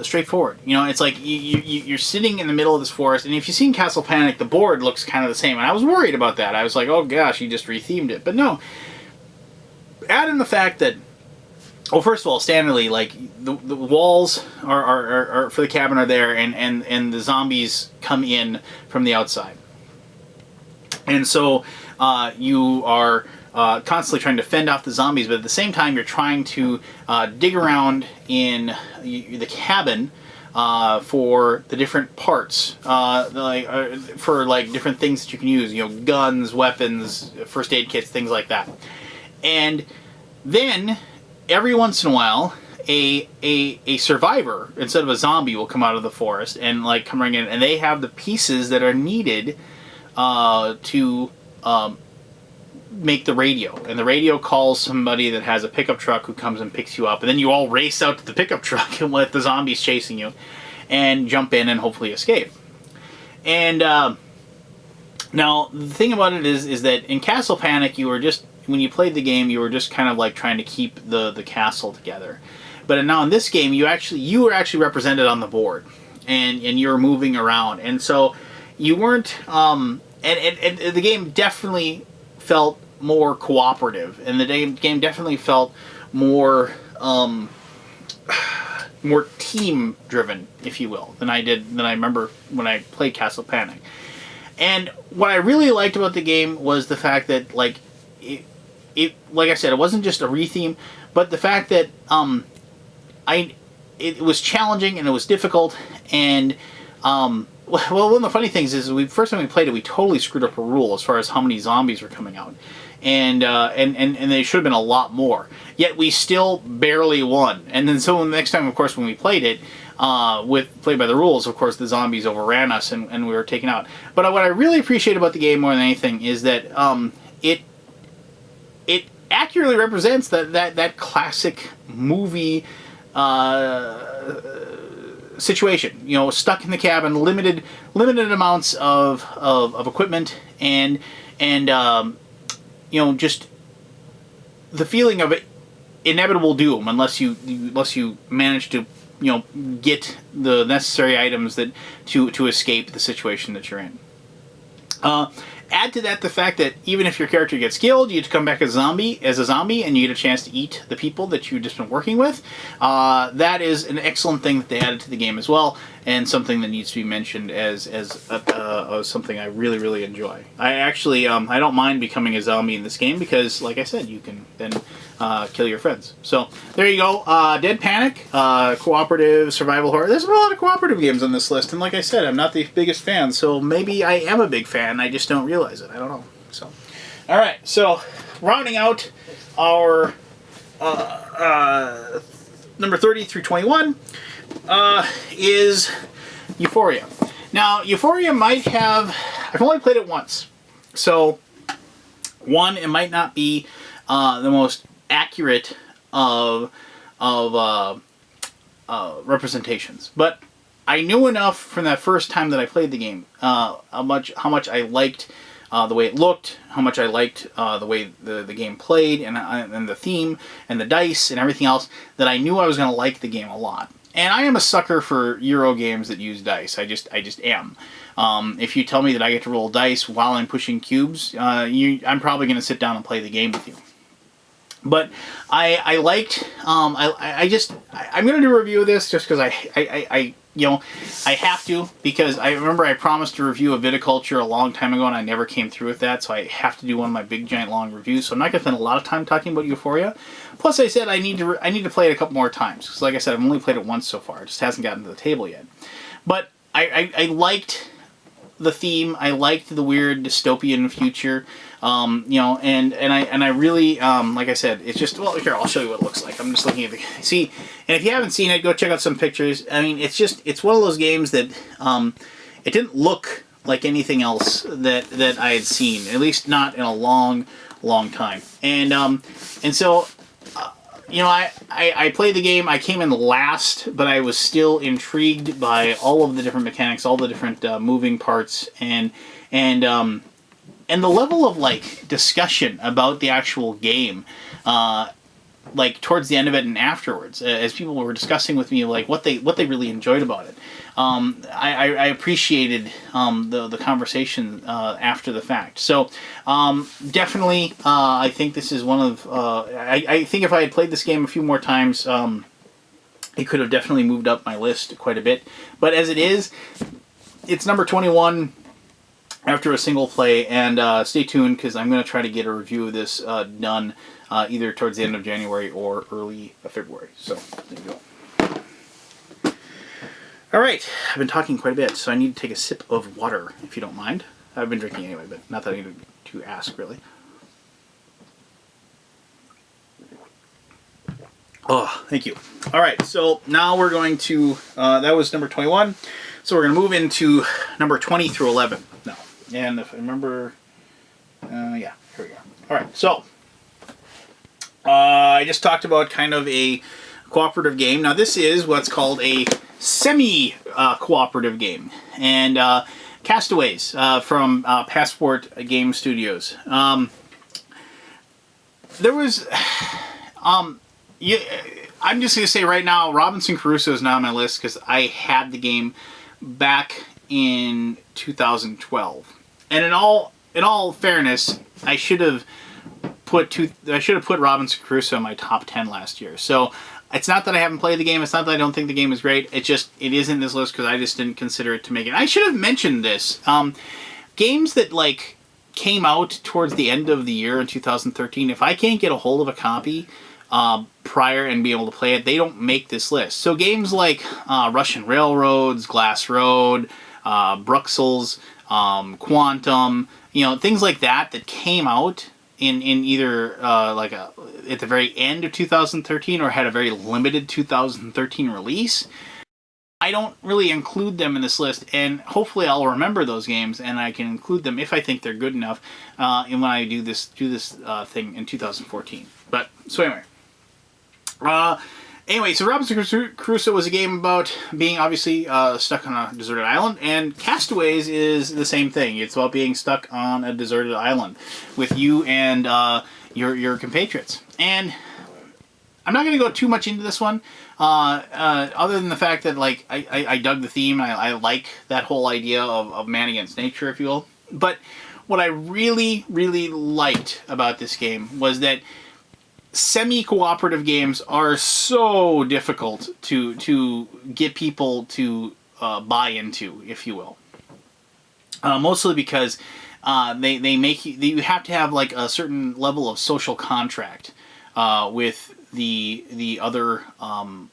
straightforward. It's like you're sitting in the middle of this forest, and if you've seen Castle Panic, the board looks kind of the same, and I was worried about that. I was like, oh gosh, he just rethemed it. But no, add in the fact that, well, first of all, standardly, like the walls are for the cabin are there, and the zombies come in from the outside, and so you are constantly trying to fend off the zombies, but at the same time you're trying to dig around in the cabin for the different parts, for like different things that you can use, guns, weapons, first aid kits, things like that. And then every once in a while a survivor instead of a zombie will come out of the forest and like come in, and they have the pieces that are needed to make the radio, and the radio calls somebody that has a pickup truck who comes and picks you up, and then you all race out to the pickup truck and let the zombies chasing you and jump in and hopefully escape. And now the thing about it is that in Castle Panic, you were just, when you played the game, you were just kind of like trying to keep the castle together. But now in this game, you were actually represented on the board, and you're moving around, and so you weren't and the game definitely felt more cooperative, and the game definitely felt more more team driven, if you will, than I remember when I played Castle Panic. And what I really liked about the game was the fact that like like I said, it wasn't just a retheme, but the fact that it was challenging and it was difficult, and well, one of the funny things is first time we played it, we totally screwed up a rule as far as how many zombies were coming out, and they should have been a lot more. Yet we still barely won. And then so the next time, of course, when we played it, played by the rules, of course, the zombies overran us and we were taken out. But what I really appreciate about the game more than anything is that it accurately represents that classic movie situation. Stuck in the cabin, limited amounts of equipment, and just the feeling of inevitable doom unless you manage to get the necessary items to escape the situation that you're in. Add to that the fact that even if your character gets killed, you get to come back as a zombie, and you get a chance to eat the people that you've just been working with. That is an excellent thing that they added to the game as well, and something that needs to be mentioned as something I really, really enjoy. I actually I don't mind becoming a zombie in this game because, like I said, you can then kill your friends. So there you go. Dead Panic, cooperative survival horror. There's a lot of cooperative games on this list, and like I said, I'm not the biggest fan, so maybe I am a big fan. I just don't realize it. I don't know. So, all right. So, rounding out our number 30 through 21 is Euphoria. Now, Euphoria might have... I've only played it once. So, one, it might not be the most accurate of representations. But I knew enough from that first time that I played the game how much I liked the way it looked, how much I liked the way the game played, and the theme, and the dice, and everything else, that I knew I was going to like the game a lot. And I am a sucker for Euro games that use dice. I just am. If you tell me that I get to roll dice while I'm pushing cubes, I'm probably going to sit down and play the game with you. But I liked, I'm going to do a review of this just because you know, I have to, because I remember I promised to review a viticulture a long time ago and I never came through with that, so I have to do one of my big giant long reviews. So I'm not going to spend a lot of time talking about Euphoria. Plus, I said I need to play it a couple more times, because like I said, I've only played it once so far. It just hasn't gotten to the table yet. But I liked the theme. I liked the weird dystopian future. You know, and I really, like I said, it's just, well, here, I'll show you what it looks like. I'm just looking at the, see, and if you haven't seen it, go check out some pictures. I mean, it's just, it's one of those games that, it didn't look like anything else that I had seen, at least not in a long time. And so, you know, I played the game. I came in last, but I was still intrigued by all of the different mechanics, all the different moving parts, and the level of like discussion about the actual game, like towards the end of it and afterwards, as people were discussing with me like what they really enjoyed about it. I appreciated the conversation after the fact. So definitely, I think this is one of. I think if I had played this game a few more times, it could have definitely moved up my list quite a bit. But as it is, it's number 21 after a single play. And stay tuned, because I'm going to try to get a review of this done either towards the end of January or early February. So there you go. All right, I've been talking quite a bit, so I need to take a sip of water, if you don't mind. I've been drinking anyway, but not that I need to ask, really. Oh, thank you. All right, so now we're going to, that was number 21, so we're going to move into number 20 through 11 now. And if I remember, yeah, here we go. All right, so I just talked about kind of a cooperative game. Now this is what's called a semi-cooperative game, and Castaways from Passport Game Studios. There was, I'm just going to say right now, Robinson Crusoe is not on my list because I had the game back in 2012, and in all fairness, I should have put Robinson Crusoe in my top 10 last year. So it's not that I haven't played the game. It's not that I don't think the game is great. It is in this list because I just didn't consider it to make it. I should have mentioned this. Games that like came out towards the end of the year in 2013, if I can't get a hold of a copy prior and be able to play it, they don't make this list. So games like Russian Railroads, Glass Road, Bruxelles, Quantum, you know, things like that came out in either like at the very end of 2013 or had a very limited 2013 release. I don't really include them in this list, and hopefully I'll remember those games and I can include them if I think they're good enough and when I do this thing in 2014. But so anyway, so Robinson Crusoe was a game about being obviously stuck on a deserted island, and Castaways is the same thing. It's about being stuck on a deserted island with you and your compatriots. And I'm not going to go too much into this one, other than the fact that like I dug the theme, and I like that whole idea of man against nature, if you will. But what I really, really liked about this game was that semi-cooperative games are so difficult to get people to buy into, if you will. Mostly because they make you have to have like a certain level of social contract with the other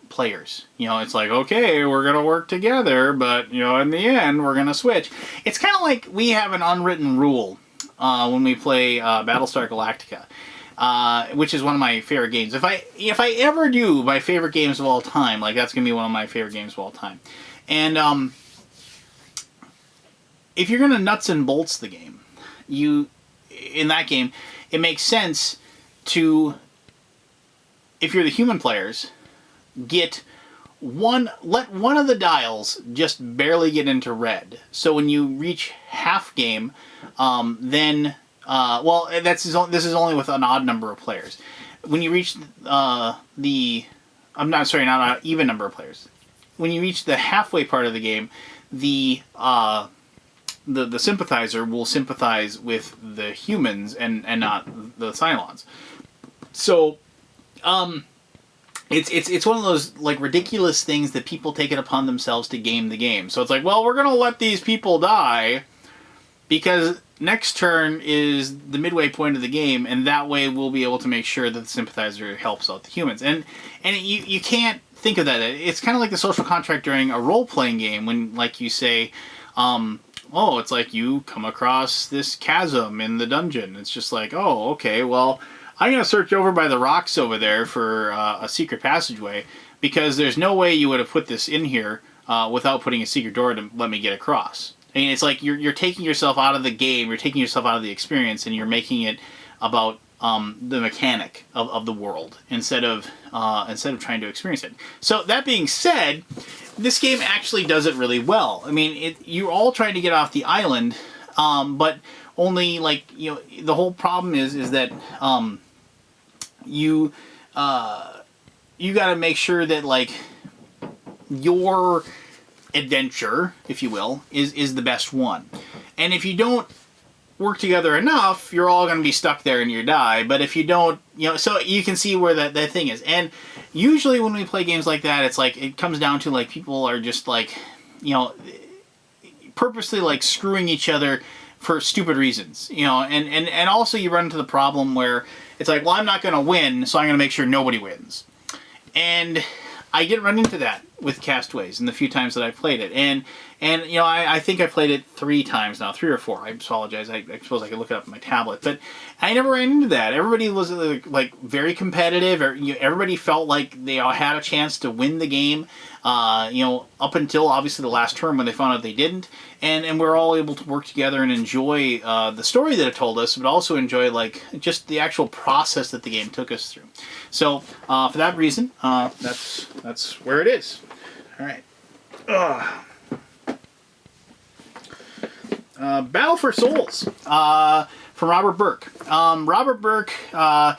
players. You know, it's like, okay, we're gonna work together, but you know, in the end, we're gonna switch. It's kind of like we have an unwritten rule when we play Battlestar Galactica. Which is one of my favorite games. If I ever do my favorite games of all time, like that's gonna be one of my favorite games of all time. And if you're gonna nuts and bolts the game, in that game, it makes sense to, if you're the human players, let one of the dials just barely get into red. So when you reach half game, then well, this is only with an odd number of players. When you reach not an even number of players. When you reach the halfway part of the game, the sympathizer will sympathize with the humans and not the Cylons. So, it's one of those like ridiculous things that people take it upon themselves to game the game. So it's like, well, we're gonna let these people die because next turn is the midway point of the game, and that way we'll be able to make sure that the sympathizer helps out the humans. And you can't think of that. It's kind of like the social contract during a role playing game when like you say, oh, it's like you come across this chasm in the dungeon. It's just like, oh, okay, well, I'm going to search over by the rocks over there for a secret passageway because there's no way you would have put this in here without putting a secret door to let me get across. I mean, it's like you're taking yourself out of the game, you're taking yourself out of the experience, and you're making it about the mechanic of the world instead of trying to experience it. So that being said, this game actually does it really well. I mean, you're all trying to get off the island, but only like the whole problem is that you got to make sure that like your adventure, if you will, is the best one. And if you don't work together enough, you're all going to be stuck there and you die. But if you don't, so you can see where that thing is. And usually when we play games like that, it's like it comes down to like people are just like, purposely like screwing each other for stupid reasons, and also you run into the problem where it's like, well, I'm not going to win, so I'm going to make sure nobody wins. And I didn't run into that with Castaways in the few times that I've played it. And I think I played it 3 times now, 3 or 4. I apologize. I suppose I could look it up on my tablet. But I never ran into that. Everybody was like very competitive. Everybody felt like they all had a chance to win the game, up until obviously the last turn when they found out they didn't. And we're all able to work together and enjoy the story that it told us, but also enjoy like just the actual process that the game took us through. So for that reason, that's where it is. All right. Battle for Souls from Robert Burke. Robert Burke. Now,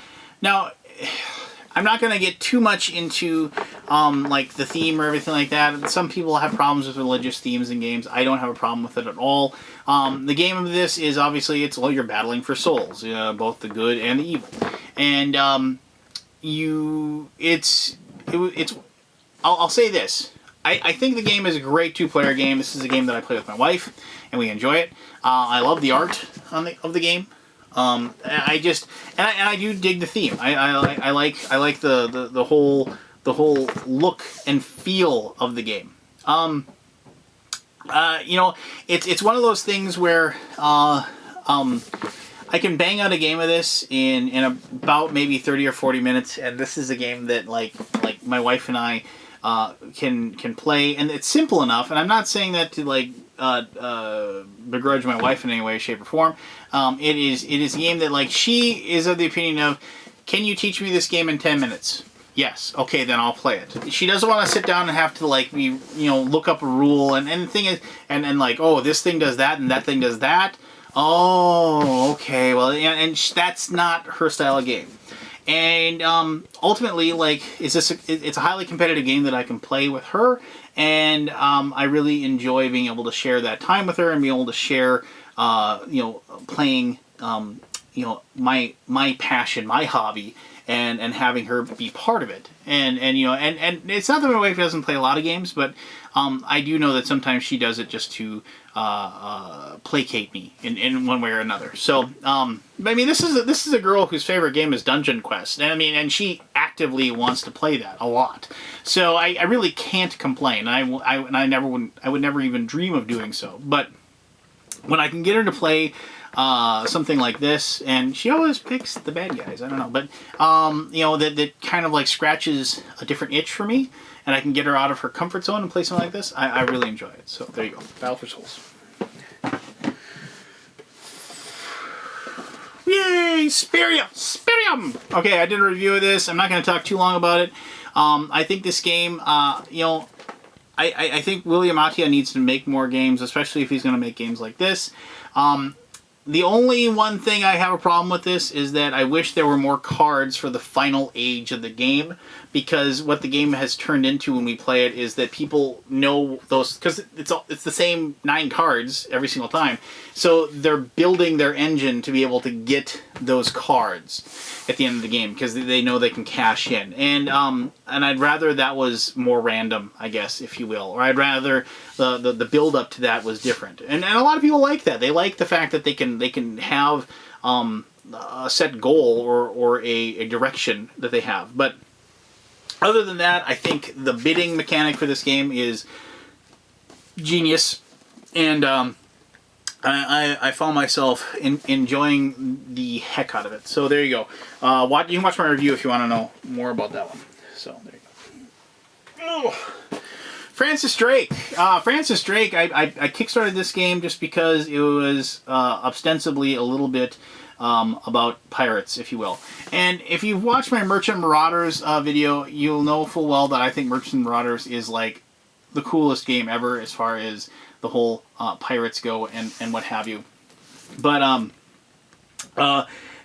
I'm not going to get too much into like the theme or everything like that. Some people have problems with religious themes in games. I don't have a problem with it at all. The game of this is obviously you're battling for souls, both the good and the evil, and I'll say this. I think the game is a great 2-player game. This is a game that I play with my wife, and we enjoy it. I love the art of the game. I do dig the theme. I like the whole look and feel of the game. It's one of those things where I can bang out a game of this in about maybe 30 or 40 minutes, and this is a game that like my wife and I can play, and it's simple enough. And I'm not saying that to like begrudge my wife in any way, shape, or form. It is a game that like she is of the opinion of, can you teach me this game in 10 minutes? Yes. Okay, then I'll play it. She doesn't want to sit down and have to like look up a rule and the thing is and like, oh, this thing does that and that thing does that. Oh, okay. Well, and that's not her style of game. And ultimately, like, it's a highly competitive game that I can play with her, and I really enjoy being able to share that time with her and being able to share, playing, my passion, my hobby, and having her be part of it. And it's not that my wife doesn't play a lot of games, but I do know that sometimes she does it just to placate me in one way or another. So, I mean, this is a girl whose favorite game is Dungeon Quest, and she actively wants to play that a lot. So I really can't complain. I would never even dream of doing so. But when I can get her to play something like this, and she always picks the bad guys. I don't know, but that kind of like scratches a different itch for me, and I can get her out of her comfort zone and play something like this. I really enjoy it. So there you go, Battle for Souls. Yay, Spirium! Okay, I did a review of this. I'm not going to talk too long about it. I think this game, I think William Attia needs to make more games, especially if he's going to make games like this. The only one thing I have a problem with this is that I wish there were more cards for the final age of the game, because what the game has turned into when we play it is that people know those, because it's the same 9 cards every single time, so they're building their engine to be able to get those cards at the end of the game because they know they can cash in, and I'd rather that was more random, I guess, if you will, or I'd rather the build up to that was different, and a lot of people like that. They like the fact that they can have a set goal or a direction that they have. But other than that, I think the bidding mechanic for this game is genius, and I found myself enjoying the heck out of it. So there you go. You can watch my review if you want to know more about that one. So there you go. Oh. Francis Drake. Francis Drake, I kickstarted this game just because it was ostensibly a little bit about pirates, if you will. And if you've watched my Merchant Marauders video, you'll know full well that I think Merchant Marauders is like the coolest game ever as far as the whole pirates go and what have you. But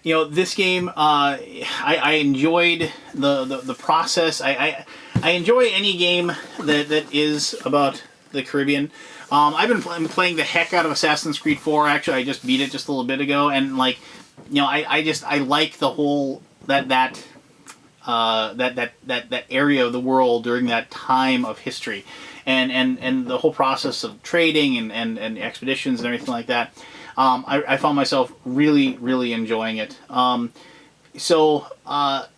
you know, this game, I enjoyed the process. I enjoy any game that is about the Caribbean. I've been playing the heck out of Assassin's Creed 4. Actually, I just beat it just a little bit ago, and like, you know, I like the whole that area of the world during that time of history, and the whole process of trading and expeditions and everything like that. I found myself really enjoying it. So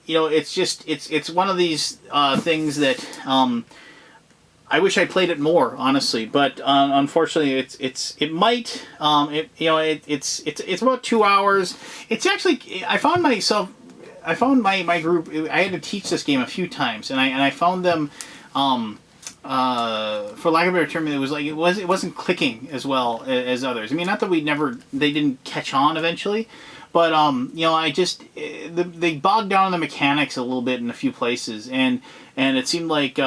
you know, it's one of these things that I wish I played it more, honestly, but unfortunately it's about 2 hours. It's actually, I found my group. I had to teach this game a few times, and I found them for lack of a better term, it wasn't clicking as well as others. I mean, not that they didn't catch on eventually, but you know, they bogged down the mechanics a little bit in a few places, and it seemed like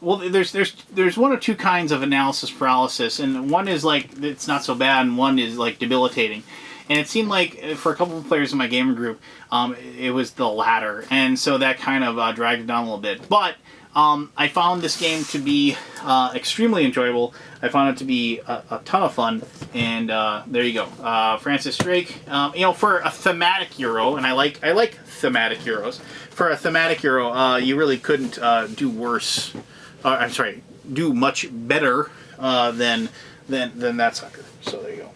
well, there's one or two kinds of analysis paralysis, and one is like it's not so bad, and one is like debilitating. And it seemed like for a couple of players in my gamer group, it was the latter, and so that kind of dragged it down a little bit. But I found this game to be extremely enjoyable. I found it to be a ton of fun, and there you go. Francis Drake, you know, for a thematic Euro, and I like thematic Euros. For a thematic Euro, you really couldn't do worse. I'm sorry, do much better than that sucker. So there you go.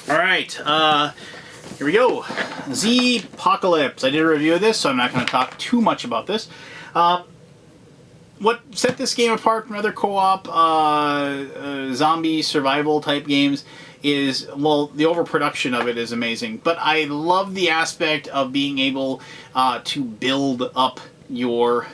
All right, here we go. Z-Apocalypse. I did a review of this, so I'm not going to talk too much about this. What set this game apart from other co-op zombie survival type games is, well, the overproduction of it is amazing. But I love the aspect of being able to build up your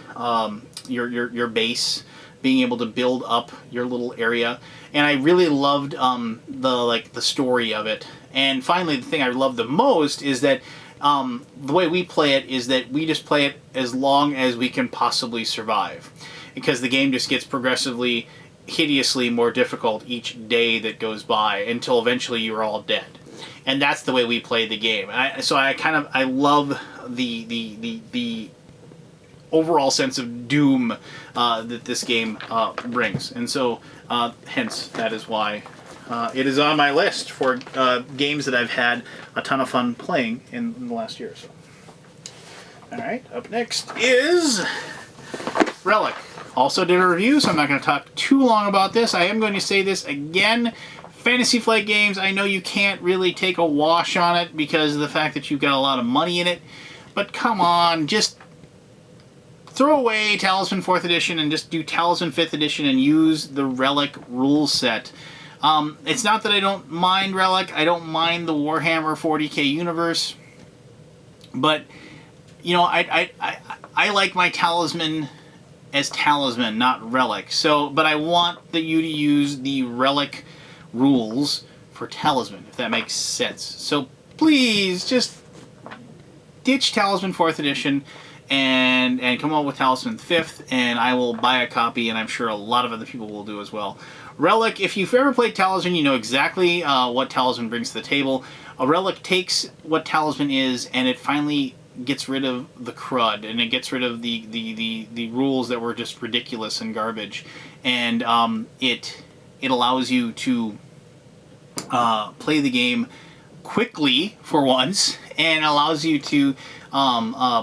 base, being able to build up your little area, and I really loved the story of it. And finally, the thing I love the most is that the way we play it is that we just play it as long as we can possibly survive, because the game just gets progressively, hideously more difficult each day that goes by until eventually you're all dead. And that's the way we play the game. So I love the overall sense of doom that this game brings, and so hence that is why it is on my list for games that I've had a ton of fun playing in the last year or so. Alright, up next is Relic. Also did a review, so I'm not going to talk too long about this. I am going to say this again. Fantasy Flight Games, I know you can't really take a wash on it because of the fact that you've got a lot of money in it, but come on, just throw away Talisman 4th Edition and just do Talisman 5th Edition and use the Relic rule set. It's not that I don't mind Relic, I don't mind the Warhammer 40k universe, but, you know, I like my Talisman as Talisman, not Relic. So, but I want you to use the Relic rules for Talisman, if that makes sense. So please, just ditch Talisman 4th Edition and come out with Talisman 5th, and I will buy a copy, and I'm sure a lot of other people will do as well. Relic, if you've ever played Talisman, you know exactly what Talisman brings to the table. A Relic takes what Talisman is, and it finally gets rid of the crud, and it gets rid of the rules that were just ridiculous and garbage, and it allows you to play the game quickly for once, and allows you to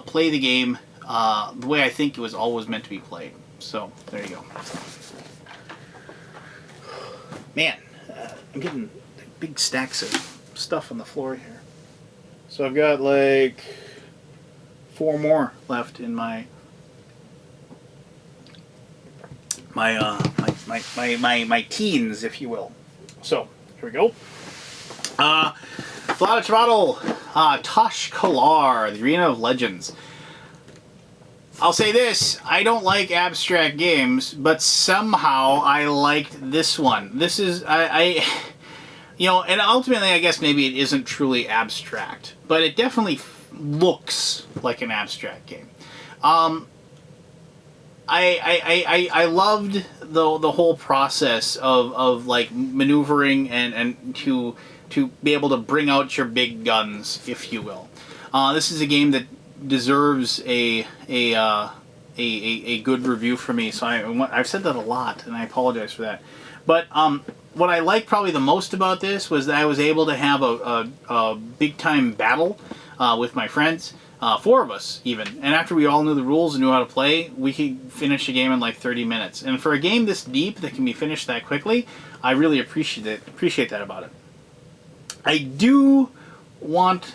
play the game the way I think it was always meant to be played. So there you go. Man, I'm getting big stacks of stuff on the floor here. So I've got like 4 more left in my teens, if you will. So here we go. Vlada Chavato, Tosh Kalar, the Arena of Legends. I'll say this, I don't like abstract games, but somehow I liked this one. This is, you know, and ultimately I guess maybe it isn't truly abstract, but it definitely looks like an abstract game. I loved the whole process of like maneuvering and to be able to bring out your big guns, if you will. This is a game that deserves a good review for me. So I've said that a lot, and I apologize for that. But what I liked probably the most about this was that I was able to have a big time battle with my friends. 4 of us even, and after we all knew the rules and knew how to play, we could finish a game in like 30 minutes. And for a game this deep that can be finished that quickly, I really appreciate that about it. I do want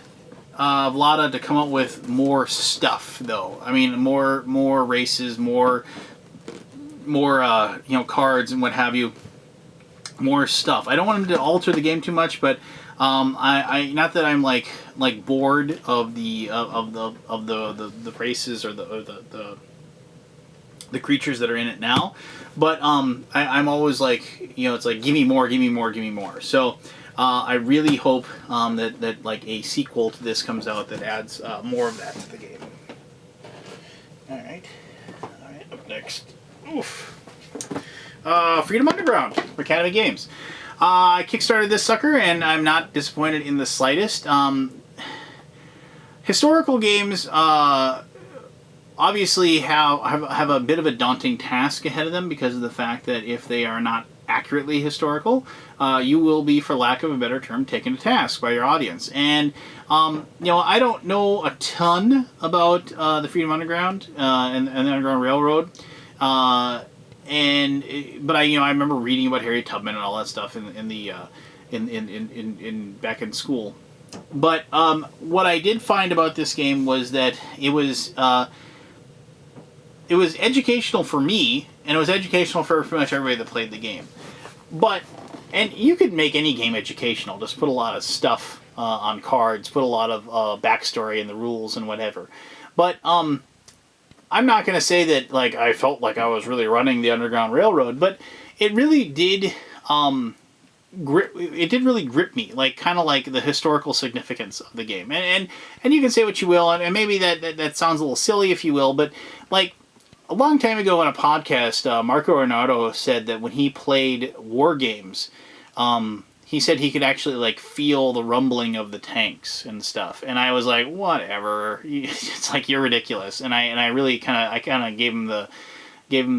Vlada to come up with more stuff, though. I mean, more races, more you know, cards and what have you. More stuff. I don't want him to alter the game too much, but I not that I'm like bored of the races or the creatures that are in it now, but I'm always like, you know, it's like give me more, give me more, give me more. So I really hope that like a sequel to this comes out that adds more of that to the game. All right, up next. Oof. Freedom Underground for Academy Games. I kickstarted this sucker, and I'm not disappointed in the slightest. Historical games obviously have a bit of a daunting task ahead of them because of the fact that if they are not accurately historical, you will be, for lack of a better term, taken to task by your audience. And you know, I don't know a ton about the Freedom Underground and the Underground Railroad. But I remember reading about Harriet Tubman and all that stuff in back in school. But what I did find about this game was that it was educational for me, and it was educational for pretty much everybody that played the game. And you could make any game educational. Just put a lot of stuff on cards, put a lot of backstory in the rules and whatever. But I'm not going to say that like I felt like I was really running the Underground Railroad, but it really did really grip me, like kind of like the historical significance of the game. And you can say what you will, and maybe that sounds a little silly, if you will, but like a long time ago on a podcast, Marco Arnaudo said that when he played war games, he said he could actually like feel the rumbling of the tanks and stuff. And I was like, whatever. It's like, you're ridiculous. And I really kind of gave him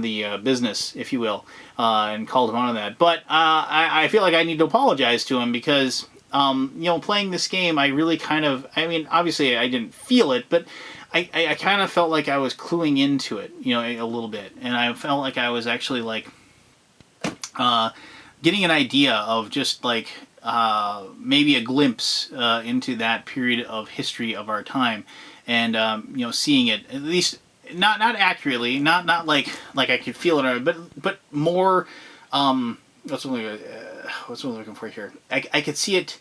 the business, if you will, and called him out on that. But I feel like I need to apologize to him because playing this game, I really obviously I didn't feel it, but I kind of felt like I was cluing into it, a little bit, and I felt like I was actually like getting an idea of just like maybe a glimpse into that period of history of our time, and seeing it at least not accurately, not like I could feel it, but more. What's what I'm looking for here? I could see it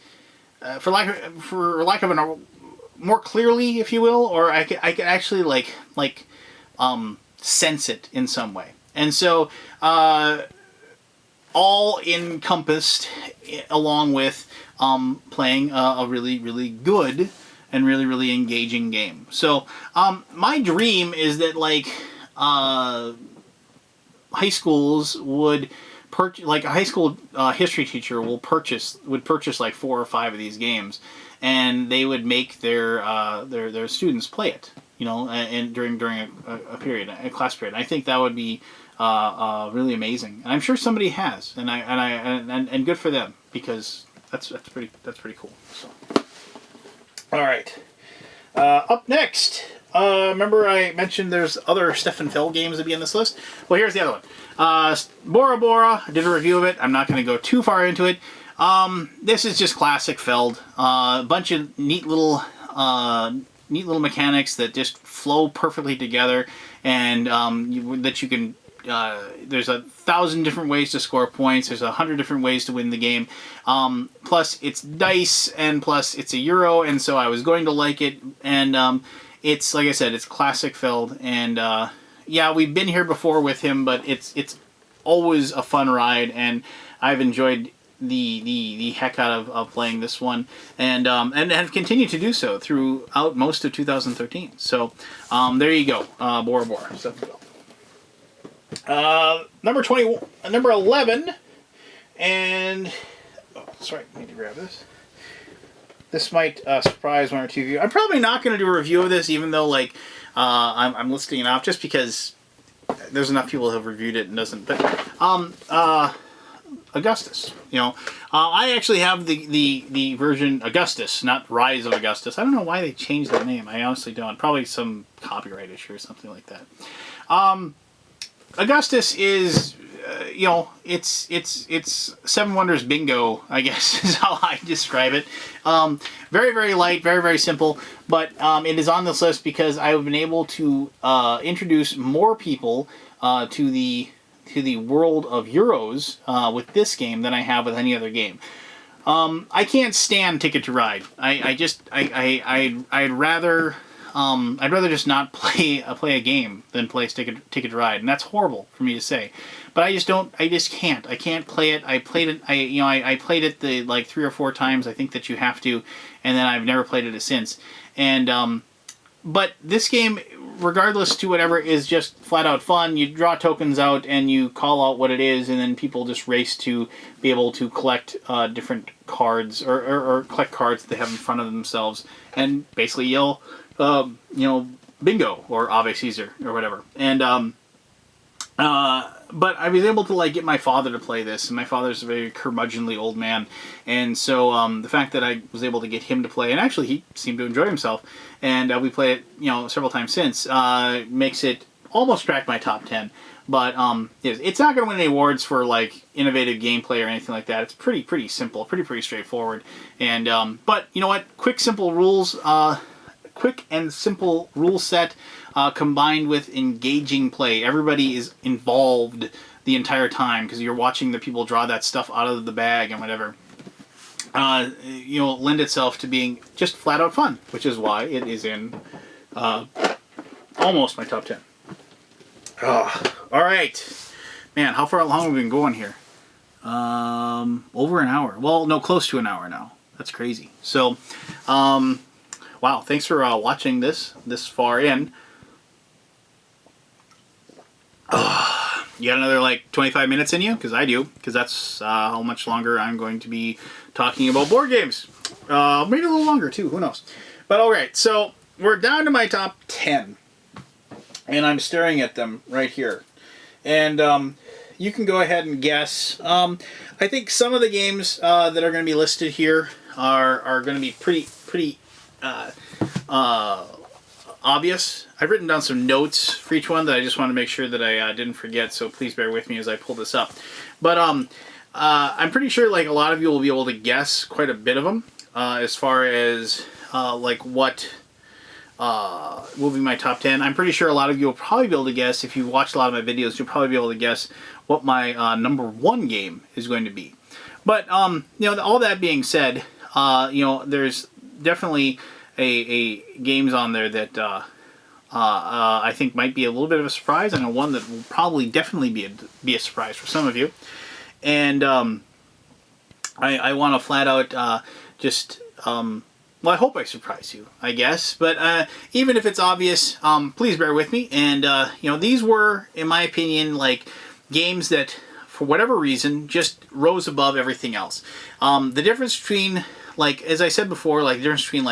for lack of an more clearly, if you will, or I could actually like sense it in some way, and so all encompassed along with playing a really, really good really, really engaging game. So my dream is that like high schools would like a high school history teacher would purchase like 4 or 5 of these games, and they would make their students play it, you know, and during a class period. I think that would be really amazing, and I'm sure somebody has, and good for them, because that's pretty cool. So, all right, up next. Remember I mentioned there's other Stefan Feld games to be on this list? Well, here's the other one. Bora Bora, I did a review of it. I'm not going to go too far into it. This is just classic Feld. A bunch of neat little mechanics that just flow perfectly together, and that you can... there's 1,000 different ways to score points. There's 100 different ways to win the game. Plus, it's dice, and plus, it's a Euro, and so I was going to like it. And it's, like I said, it's classic Feld. And yeah, we've been here before with him, but it's always a fun ride, and I've enjoyed the heck out of playing this one, and have continued to do so throughout most of 2013. So there you go, Bora Bora. Number 11, and sorry, I need to grab this. This might surprise one or two of you. I'm probably not going to do a review of this, even though like I'm listing it off, just because there's enough people who have reviewed it and doesn't. But Augustus, you know, I actually have the version Augustus, not Rise of Augustus. I don't know why they changed that name. I honestly don't. Probably some copyright issue or something like that. Augustus is, you know, it's Seven Wonders Bingo, I guess, is how I describe it. Very, very light, very, very simple, but it is on this list because I've been able to introduce more people to the world of Euros with this game than I have with any other game. I can't stand Ticket to Ride. I'd rather just not play a game than play Ticket to Ride, and that's horrible for me to say. But I just can't. I can't play it. I played it. I played it the like 3 or 4 times. I think that you have to, and then I've never played it since. And but this game, regardless to whatever, is just flat out fun. You draw tokens out and you call out what it is, and then people just race to be able to collect different cards or collect cards that they have in front of themselves, and basically yell, you know, bingo or Ave Caesar or whatever. And but I was able to like get my father to play this, and my father's a very curmudgeonly old man, and so the fact that I was able to get him to play, and actually he seemed to enjoy himself, and we played it, you know, several times since, makes it almost crack my top 10. But it's not going to win any awards for like innovative gameplay or anything like that. It's pretty simple, pretty straightforward. And but you know what? Quick and simple rule set combined with engaging play. Everybody is involved the entire time because you're watching the people draw that stuff out of the bag and whatever. You know, lend itself to being just flat out fun, which is why it is in almost my top 10. All right, man. How long have we been going here? Over an hour. Well, no, close to an hour now. That's crazy. So, wow. Thanks for watching this far in. You got another like 25 minutes in you? Because I do. Because that's how much longer I'm going to be talking about board games. Maybe a little longer too. Who knows? But all right. So we're down to my top 10. And I'm staring at them right here. And you can go ahead and guess. I think some of the games that are going to be listed here are going to be pretty obvious. I've written down some notes for each one that I just want to make sure that I didn't forget, so please bear with me as I pull this up. But I'm pretty sure like a lot of you will be able to guess quite a bit of them as far as like what will be my top 10. I'm pretty sure a lot of you will probably be able to guess, if you watched a lot of my videos, you'll probably be able to guess what my number 1 game is going to be. But you know, all that being said, you know, there's definitely a games on there that I think might be a little bit of a surprise, and one that will probably definitely be a surprise for some of you. And I want to flat out just well, I hope I surprise you, I guess. But even if it's obvious, please bear with me. And these were, in my opinion, like games that, for whatever reason, just rose above everything else. The difference between, like, as I said before, like the difference between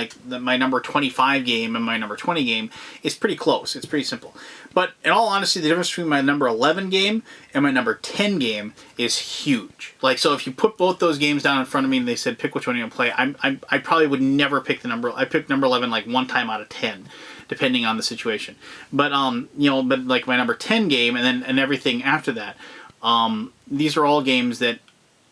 my number 25 game and my number 20 game is pretty close. It's pretty simple. But in all honesty, the difference between my number 11 game and my number 10 game is huge. Like, so if you put both those games down in front of me and they said pick which one you're gonna play, I probably would never pick the number. I picked number 11 like one time out of 10, depending on the situation. But but like my number 10 game and everything after that, these are all games that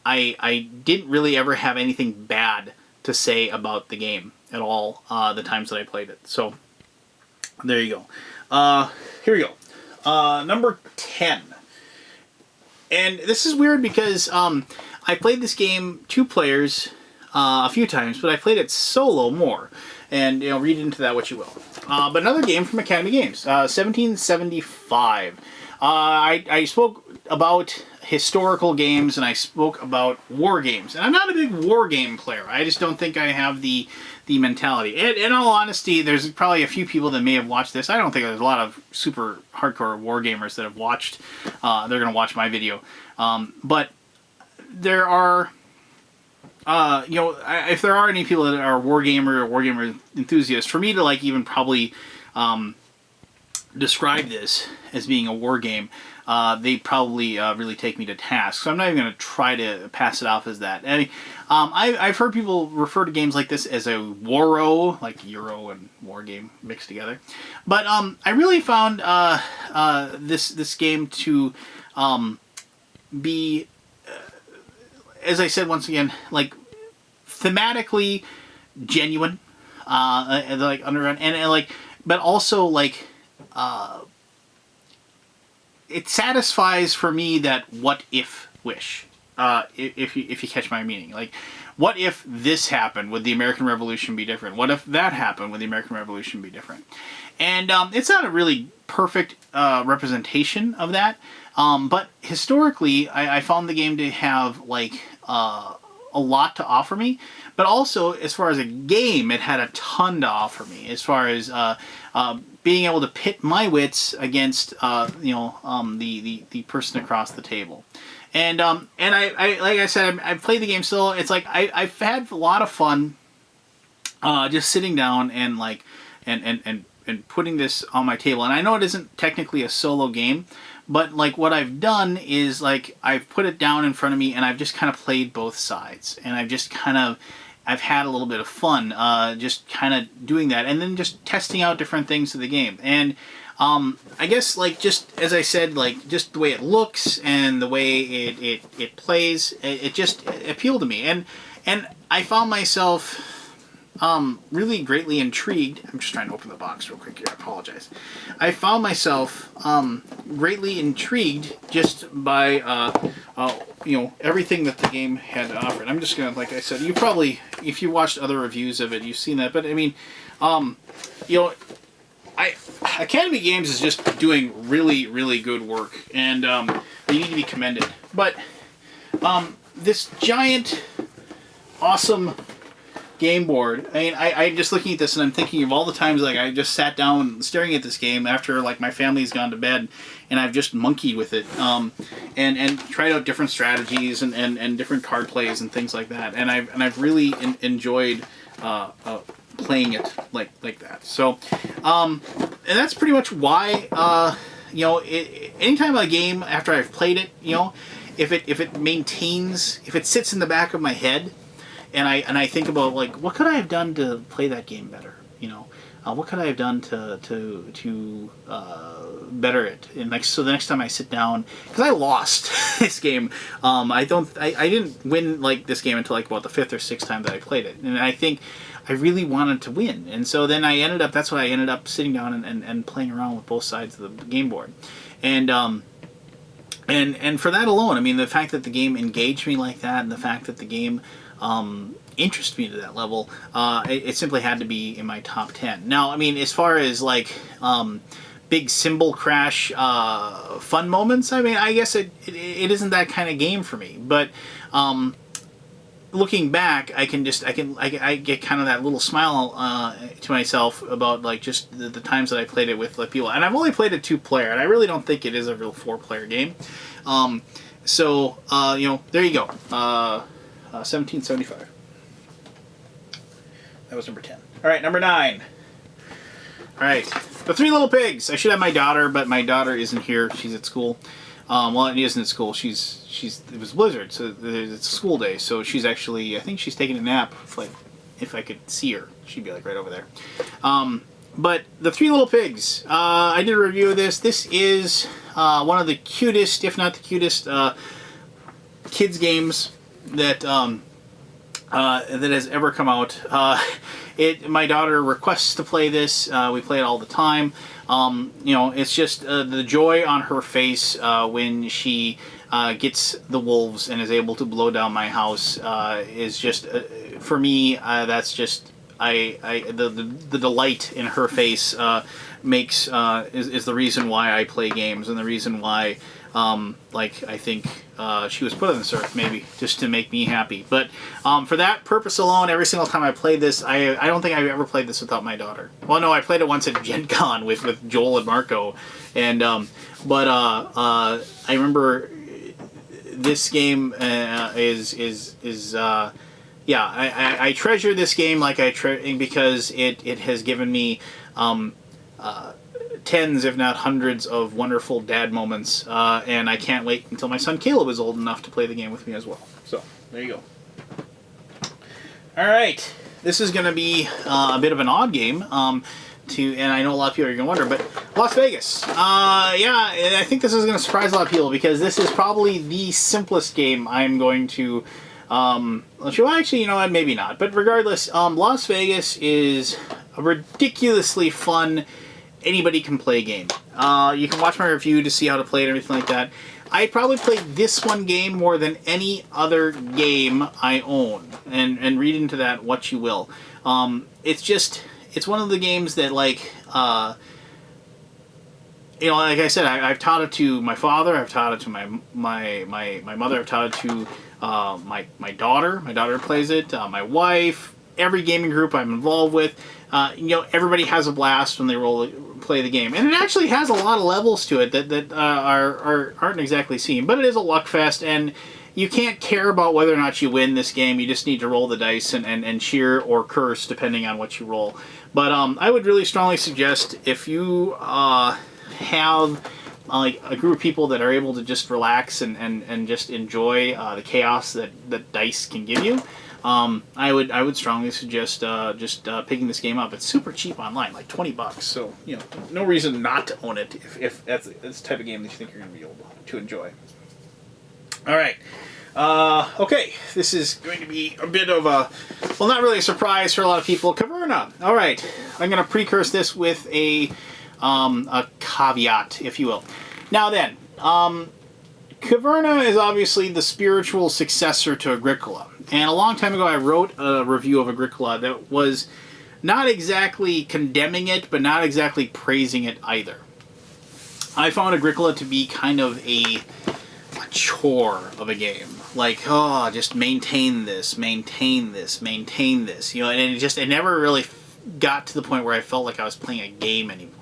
I didn't really ever have anything bad to say about the game at all the times that I played it. So there you go. Here we go. Number 10. And this is weird because I played this game 2 players a few times, but I played it solo more. And read into that what you will. But another game from Academy Games, 1775. I spoke about historical games and I spoke about war games. And I'm not a big war game player. I just don't think I have the mentality. And in all honesty, there's probably a few people that may have watched this. I don't think there's a lot of super hardcore war gamers that have watched, they're going to watch my video. But there are, if there are any people that are war gamer enthusiasts, for me to like even probably describe this as being a war game, they probably really take me to task. So I'm not even going to try to pass it off as that. I mean, I've heard people refer to games like this as a waro, like Euro and war game mixed together. But I really found this game to be, as I said once again, like thematically genuine, like underground, and like, but also like. It satisfies for me that what if wish, if you catch my meaning. Like, what if this happened? Would the American Revolution be different? What if that happened? Would the American Revolution be different? And it's not a really perfect representation of that, but historically, I found the game to have like a lot to offer me. But also, as far as a game, it had a ton to offer me. As far as being able to pit my wits against the person across the table, and I like I said, I played the game still. It's like I've had a lot of fun, just sitting down and like and putting this on my table. And I know it isn't technically a solo game, but like what I've done is like I've put it down in front of me and I've just kind of played both sides, and I've had a little bit of fun just kind of doing that, and then just testing out different things of the game. And I guess like just as I said, like just the way it looks and the way it plays, it just appealed to me, and I found myself really greatly intrigued. I'm just trying to open the box real quick here. I apologize. I found myself greatly intrigued just by everything that the game had to offer. And I'm just gonna, like I said, you probably, if you watched other reviews of it, you've seen that. But I mean, Academy Games is just doing really, really good work, and they need to be commended. But this giant, awesome game board. I mean, I'm just looking at this and I'm thinking of all the times like I just sat down staring at this game after like my family's gone to bed, and I've just monkeyed with it, and tried out different strategies and different card plays and things like that. And I've really enjoyed playing it like that. So, and that's pretty much why anytime a game after I've played it, if it maintains, if it sits in the back of my head. And I think about like what could I have done to play that game better, what could I have done to better it, and like so the next time I sit down, because I lost this game, I didn't win like this game until like about the 5th or 6th time that I played it, and I think I really wanted to win, and so then that's when I ended up sitting down and playing around with both sides of the game board, and for that alone, I mean the fact that the game engaged me like that, and the fact that the game interest me to that level, it simply had to be in my top 10. Now, I mean, as far as like big cymbal crash fun moments, I mean, I guess it isn't that kind of game for me. But looking back, I get kind of that little smile to myself about like just the times that I played it with like people, and I've only played it 2-player, and I really don't think it is a real 4-player game. So there you go. 1775. That was number 10. All right, number 9. All right, The Three Little Pigs. I should have my daughter, but my daughter isn't here. She's at school. Well, it isn't at school. It was blizzard, so it's a school day. So she's actually, I think she's taking a nap. If I could see her, she'd be like right over there. But The Three Little Pigs. I did a review of this. This is one of the cutest, if not the cutest, kids games that that has ever come out. My daughter requests to play this. We play it all the time. It's just the joy on her face when she gets the wolves and is able to blow down my house is just for me. That's just the delight in her face makes is the reason why I play games, and the reason why I think she was put on this earth, maybe just to make me happy. But for that purpose alone, every single time I played this, I don't think I've ever played this without my daughter. Well, no, I played it once at Gen Con with Joel and Marco, and I remember this game I treasure this game because it has given me tens, if not hundreds, of wonderful dad moments, and I can't wait until my son Caleb is old enough to play the game with me as well. So, there you go. Alright, this is going to be a bit of an odd game, and I know a lot of people are going to wonder, but Las Vegas. I think this is going to surprise a lot of people, because this is probably the simplest game I'm going to... actually, you know what, maybe not. But regardless, Las Vegas is a ridiculously fun, anybody can play game. You can watch my review to see how to play it and everything like that. I probably played this one game more than any other game I own. And read into that what you will. It's one of the games that, like I said, I've taught it to my father, I've taught it to my mother, I've taught it to my daughter. My daughter plays it, my wife, every gaming group I'm involved with. Everybody has a blast when they play the game, and it actually has a lot of levels to it that aren't exactly seen. But it is a luck fest, and you can't care about whether or not you win this game. You just need to roll the dice and cheer or curse depending on what you roll. But I would really strongly suggest, if you have a group of people that are able to just relax and just enjoy the chaos that dice can give you, I would strongly suggest just picking this game up. It's super cheap online, like $20. So no reason not to own it if that's the type of game that you think you're going to be able to enjoy. All right. Okay, this is going to be a bit of a, well, not really a surprise for a lot of people. Caverna. All right, I'm going to precurse this with a caveat, if you will. Now then, Caverna is obviously the spiritual successor to Agricola. And a long time ago, I wrote a review of Agricola that was not exactly condemning it, but not exactly praising it either. I found Agricola to be kind of a chore of a game. Like, just maintain this, maintain this, maintain this. And it never really got to the point where I felt like I was playing a game anymore.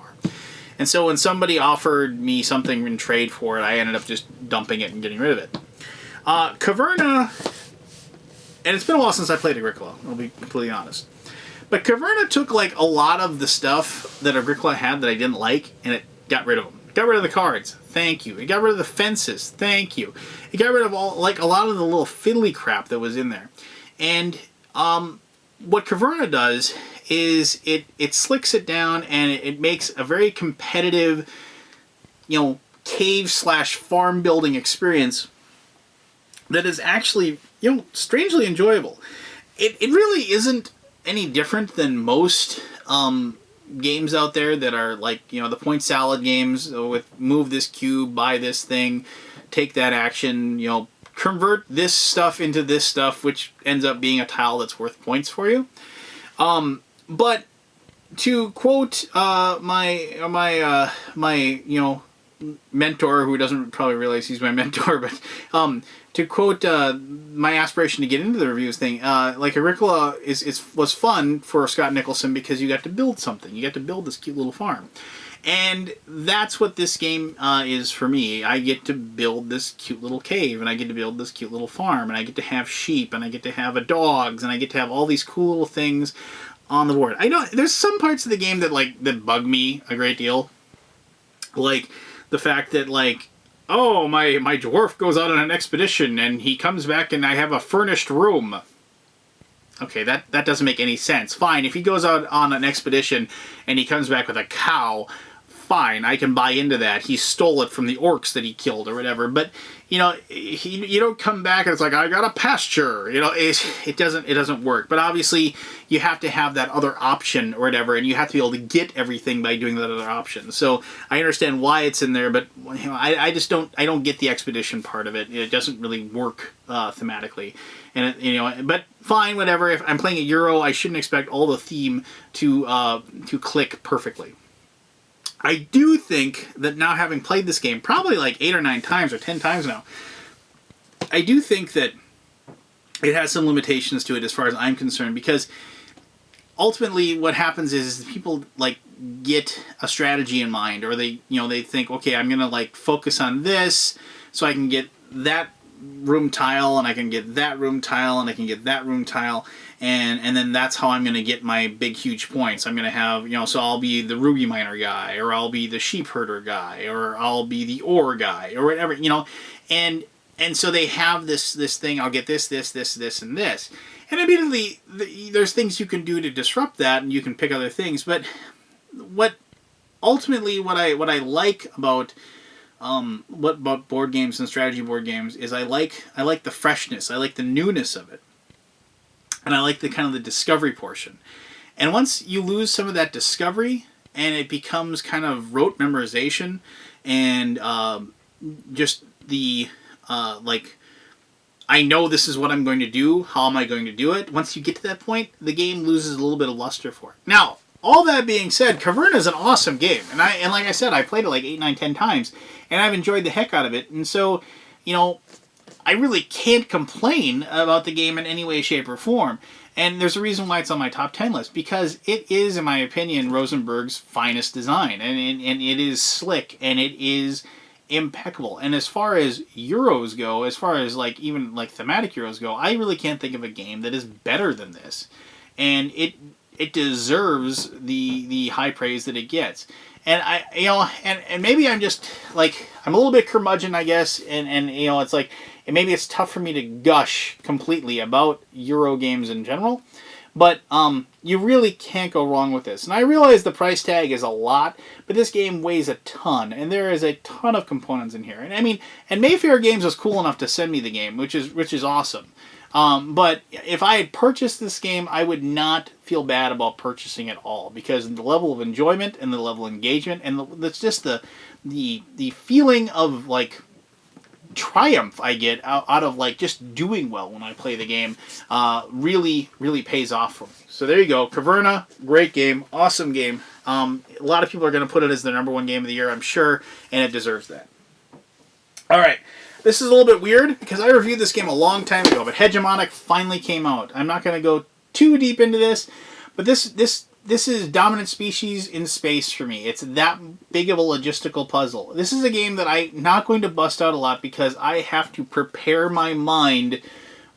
And so when somebody offered me something in trade for it, I ended up just dumping it and getting rid of it. Caverna, and it's been a while since I played Agricola, I'll be completely honest. But Caverna took like a lot of the stuff that Agricola had that I didn't like, and it got rid of them. It got rid of the cards. Thank you. It got rid of the fences. Thank you. It got rid of a lot of the little fiddly crap that was in there. And what Caverna does is it slicks it down, and it makes a very competitive, cave/farm building experience that is actually, strangely enjoyable. It really isn't any different than most games out there that are like, the point salad games with move this cube, buy this thing, take that action, convert this stuff into this stuff, which ends up being a tile that's worth points for you. But to quote my mentor, who doesn't probably realize he's my mentor, but to quote my aspiration to get into the reviews thing, like Agricola was fun for Scott Nicholson because you got to build something. You got to build this cute little farm. And that's what this game is for me. I get to build this cute little cave, and I get to build this cute little farm, and I get to have sheep, and I get to have dogs, and I get to have all these cool little things on the board. I know there's some parts of the game that bug me a great deal. Like the fact that oh, my dwarf goes out on an expedition and he comes back and I have a furnished room. Okay, that doesn't make any sense. Fine, if he goes out on an expedition and he comes back with a cow, fine, I can buy into that. He stole it from the orcs that he killed or whatever. But you don't come back and it's like, I got a pasture. It doesn't work. But obviously you have to have that other option or whatever, and you have to be able to get everything by doing that other option. So I understand why it's in there, but I just don't get the expedition part of it. It doesn't really work thematically. And but fine, whatever. If I'm playing a Euro, I shouldn't expect all the theme to click perfectly. I do think that now, having played this game probably 8 or 9 times or 10 times now, I do think that it has some limitations to it as far as I'm concerned, because ultimately what happens is people get a strategy in mind, or they think, okay, I'm gonna focus on this so I can get that room tile, and I can get that room tile, and I can get that room tile, and then that's how I'm going to get my big huge points. I'm going to have, so I'll be the ruby miner guy, or I'll be the sheep herder guy, or I'll be the ore guy, or whatever, and so they have this thing, I'll get this, and this. And immediately there's things you can do to disrupt that, and you can pick other things, but what I like about what about board games and strategy board games is I like the freshness, I like the newness of it, and I like the kind of the discovery portion. And once you lose some of that discovery and it becomes kind of rote memorization and just the I know this is what I'm going to do, how am I going to do it? Once you get to that point, the game loses a little bit of luster for it. Now, all that being said, Caverna is an awesome game, and like I said, I played it 8, 9, 10 times, and I've enjoyed the heck out of it. And so, I really can't complain about the game in any way, shape, or form. And there's a reason why it's on my top 10 list, because it is, in my opinion, Rosenberg's finest design, and it is slick, and it is impeccable. And as far as Euros go, as far as even thematic Euros go, I really can't think of a game that is better than this, and it deserves the high praise that it gets. And and maybe I'm just I'm a little bit curmudgeon, I guess, and it's maybe it's tough for me to gush completely about Euro games in general, but you really can't go wrong with this. And I realize the price tag is a lot, but this game weighs a ton, and there is a ton of components in here. And and Mayfair Games was cool enough to send me the game, which is awesome. But if I had purchased this game, I would not feel bad about purchasing it all, because the level of enjoyment and the level of engagement and that's just the feeling of triumph I get out of just doing well when I play the game really pays off for me. So there you go, Caverna, great game, awesome game. A lot of people are going to put it as their #1 game of the year, I'm sure, and it deserves that. All right. This is a little bit weird because I reviewed this game a long time ago, but Hegemonic finally came out. I'm not going to go too deep into this, but this is Dominant Species in space for me. It's that big of a logistical puzzle. This is a game that I'm not going to bust out a lot because I have to prepare my mind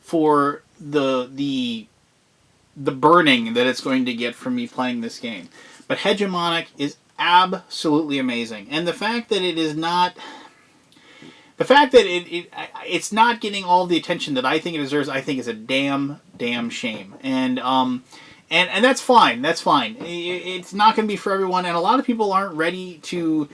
for the burning that it's going to get from me playing this game. But Hegemonic is absolutely amazing, and the fact that it is not... The fact that it's not getting all the attention that I think it deserves, I think is a damn shame. And that's fine. That's fine. It's not going to be for everyone, and a lot of people aren't ready to.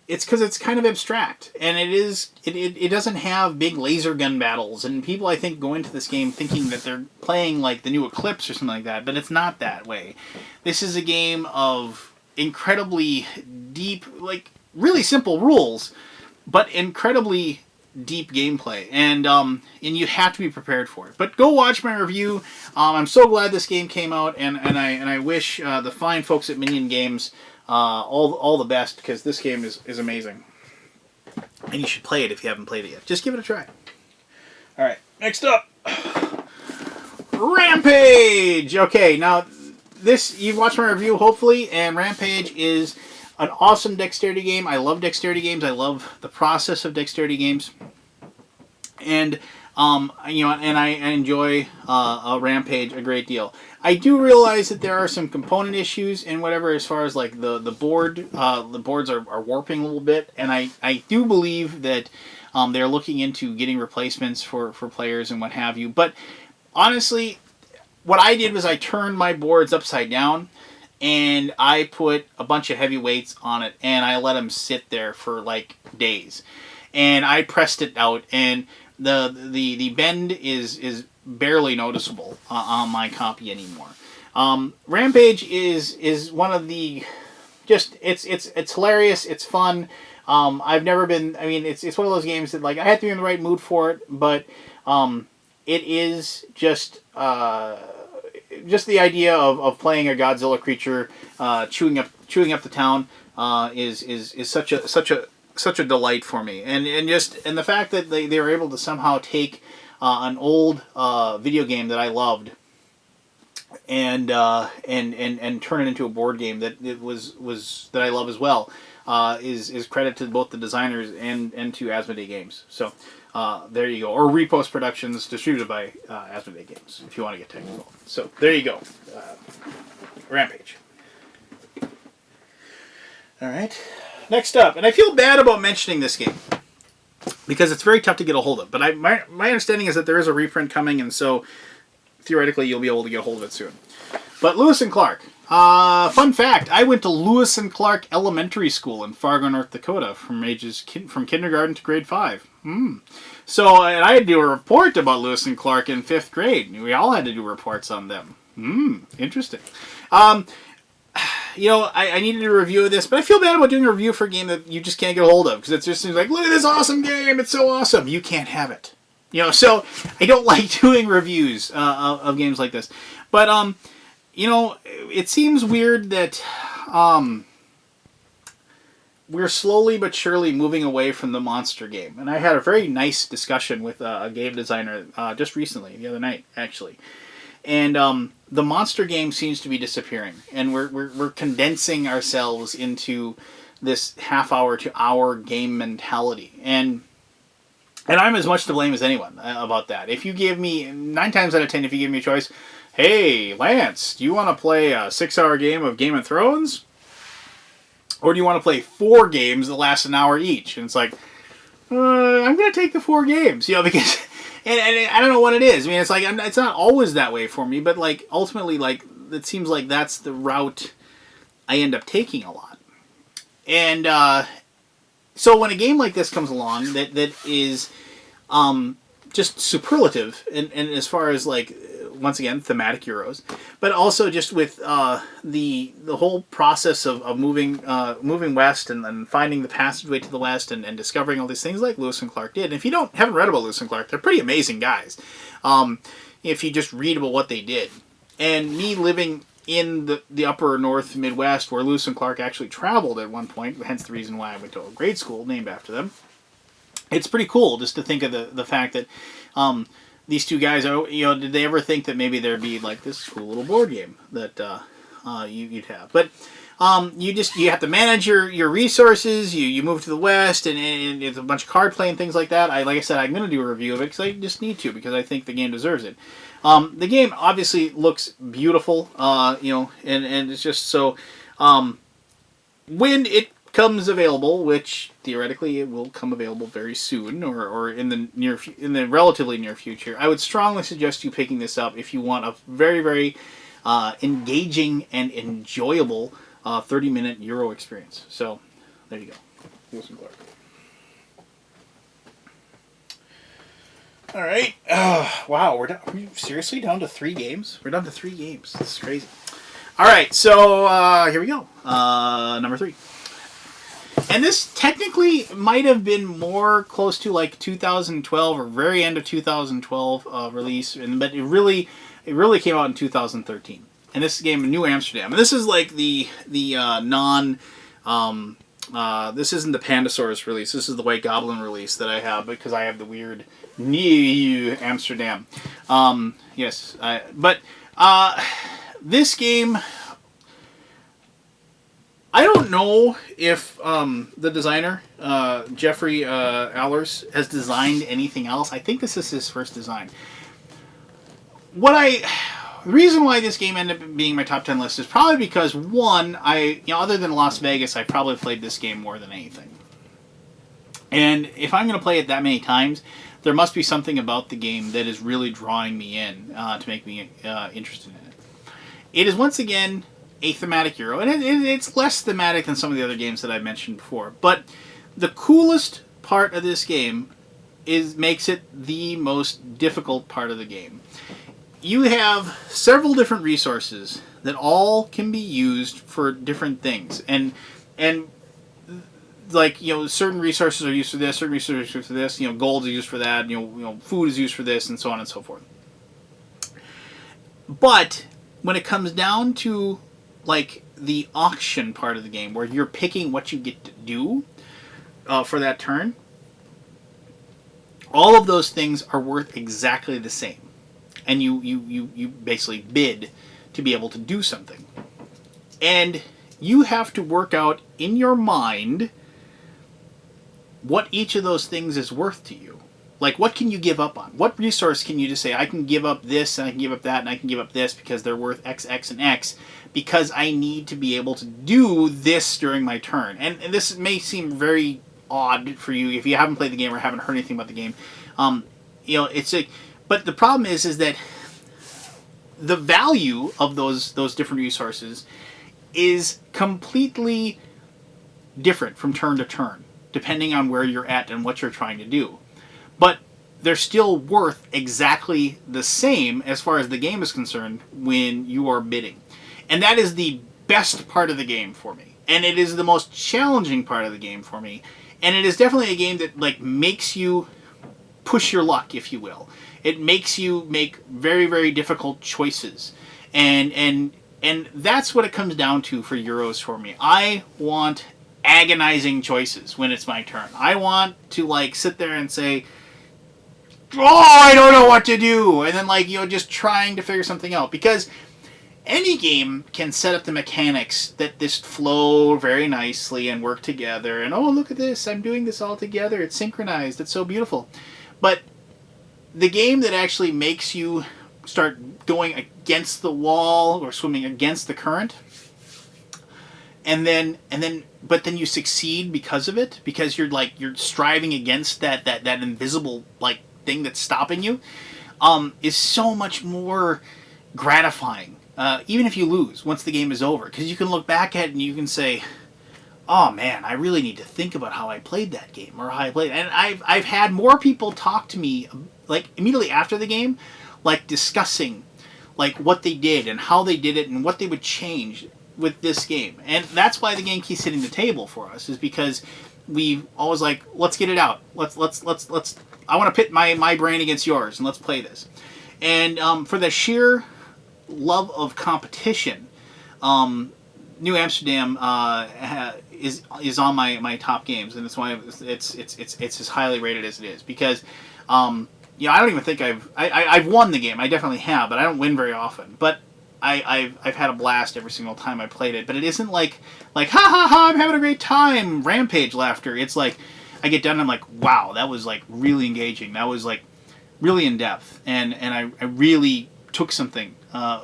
It's because it's kind of abstract, and it doesn't have big laser gun battles, and people I think go into this game thinking that they're playing the new Eclipse or something like that, but it's not that way. This is a game of incredibly deep, really simple rules, but incredibly deep gameplay, and you have to be prepared for it. But go watch my review. I'm so glad this game came out, and I wish the fine folks at Minion Games all the best, because this game is amazing. And you should play it if you haven't played it yet. Just give it a try. All right, next up, Rampage. Okay, now this, you've watched my review, hopefully, and Rampage is an awesome dexterity game. I love dexterity games. I love the process of dexterity games. And, you know, and I enjoy Rampage a great deal. I do realize that there are some component issues and whatever as far as like the boards are warping a little bit, and I do believe that they're looking into getting replacements for players and what have you. But honestly, what I did was I turned my boards upside down and I put a bunch of heavy weights on it and I let them sit there for like days, and I pressed it out, and the bend is barely noticeable on my copy anymore. Rampage is one of the it's hilarious. It's fun. I've never been. I mean, it's one of those games that like I have to be in the right mood for it, but it is just the idea of playing a Godzilla creature chewing up the town is such a delight for me, and the fact that they were able to somehow take an old video game that I loved and turn it into a board game that it was that I love as well is credit to both the designers and to Asmodee Games. So there you go. Or Repost Productions, distributed by Asmodee Games, if you want to get technical. So there you go. Rampage. All right. Next up, and I feel bad about mentioning this game because it's very tough to get a hold of. But my understanding is that there is a reprint coming, and so theoretically you'll be able to get a hold of it soon. But Lewis and Clark. Fun fact, I went to Lewis and Clark Elementary School in Fargo, North Dakota from kindergarten to grade 5. So and I had to do a report about Lewis and Clark in 5th grade. We all had to do reports on them. Interesting. You know, I needed a review of this, but I feel bad about doing a review for a game that you just can't get a hold of, because it just seems like, look at this awesome game, it's so awesome. You can't have it. You know, so I don't like doing reviews of games like this. But, you know, it seems weird that we're slowly but surely moving away from the monster game. And I had a very nice discussion with a game designer just recently, the other night, actually. And the monster game seems to be disappearing, and we're condensing ourselves into this half-hour to hour game mentality, and I'm as much to blame as anyone about that. If you give me 9 times out of 10, if you give me a choice, hey Lance, do you want to play a 6-hour game of Game of Thrones, or do you want to play 4 games that last an hour each? And it's like, I'm going to take the 4 games, you know, because. And I don't know what it is. I mean, it's like it's not always that way for me, but like ultimately, like it seems like that's the route I end up taking a lot. And so when a game like this comes along that is just superlative, and as far as like once again thematic Euros, but also just with the whole process of moving west and finding the passageway to the west and discovering all these things like Lewis and Clark did. And if you haven't read about Lewis and Clark, they're pretty amazing guys. If you just read about what they did, and me living in the upper north Midwest where Lewis and Clark actually traveled at one point, hence the reason why I went to a grade school named after them. It's pretty cool just to think of the fact that these two guys, you know, did they ever think that maybe there'd be like this cool little board game that you'd have? But you have to manage your resources. You move to the west, and it's a bunch of card play and things like that. Like I said, I'm going to do a review of it because I just need to, because I think the game deserves it. The game obviously looks beautiful, you know, and it's just so when it comes available, which theoretically it will come available very soon, or in the relatively near future, I would strongly suggest you picking this up if you want a very, very engaging and enjoyable 30-minute Euro experience. So there you go. Lewis and Clark. All right. Wow, are we seriously down to 3 games? We're down to 3 games. This is crazy. All right, so here we go. Number 3. And this technically might have been more close to like 2012 or very end of 2012 release, but it really came out in 2013. And this game, New Amsterdam, and this is like the non This isn't the Pandasaurus release. This is the White Goblin release that I have because I have the weird New Amsterdam. Yes, but this game, I don't know if the designer, Jeffrey Allers, has designed anything else. I think this is his first design. The reason why this game ended up being my top 10 list is probably because, one, other than Las Vegas, I probably played this game more than anything. And if I'm going to play it that many times, there must be something about the game that is really drawing me in to make me interested in it. It is, once again, a thematic Euro, and it's less thematic than some of the other games that I mentioned before. But the coolest part of this game makes it the most difficult part of the game. You have several different resources that all can be used for different things, and like, certain resources are used for this, certain resources are used for this. Gold is used for that. Food is used for this, and so on and so forth. But when it comes down to like the auction part of the game, where you're picking what you get to do for that turn, all of those things are worth exactly the same. And you basically bid to be able to do something. And you have to work out in your mind what each of those things is worth to you. Like, what can you give up on? What resource can you just say, I can give up this, and I can give up that, and I can give up this because they're worth X, X, and X, because I need to be able to do this during my turn. And this may seem very odd for you if you haven't played the game or haven't heard anything about the game. It's a... But the problem is that the value of those different resources is completely different from turn to turn, depending on where you're at and what you're trying to do. But they're still worth exactly the same as far as the game is concerned when you are bidding. And that is the best part of the game for me. And it is the most challenging part of the game for me. And it is definitely a game that makes you push your luck, if you will. It makes you make very, very difficult choices. And that's what it comes down to for Euros for me. I want agonizing choices when it's my turn. I want to sit there and say, oh, I don't know what to do. And then just trying to figure something out. Because any game can set up the mechanics that just flow very nicely and work together. And, oh, look at this. I'm doing this all together. It's synchronized. It's so beautiful. But the game that actually makes you start going against the wall or swimming against the current, but then you succeed because of it, because you're striving against that invisible thing that's stopping you, is so much more gratifying. Even if you lose once the game is over, because you can look back at it and you can say, oh man, I really need to think about how I played that game, or how I played it. And I've had more people talk to me immediately after the game, discussing what they did and how they did it and what they would change with this game. And that's why the game keeps hitting the table for us, is because we always let's get it out. Let's I want to pit my brain against yours and let's play this. And for the sheer love of competition, New Amsterdam is on my top games, and it's why it's as highly rated as it is, because I don't even think I've won the game. I definitely have, but I don't win very often. But I've had a blast every single time I played it. But it isn't like ha ha ha, I'm having a great time, rampage laughter. It's I get done and I'm like, wow, that was really engaging. That was really in depth, and I really took something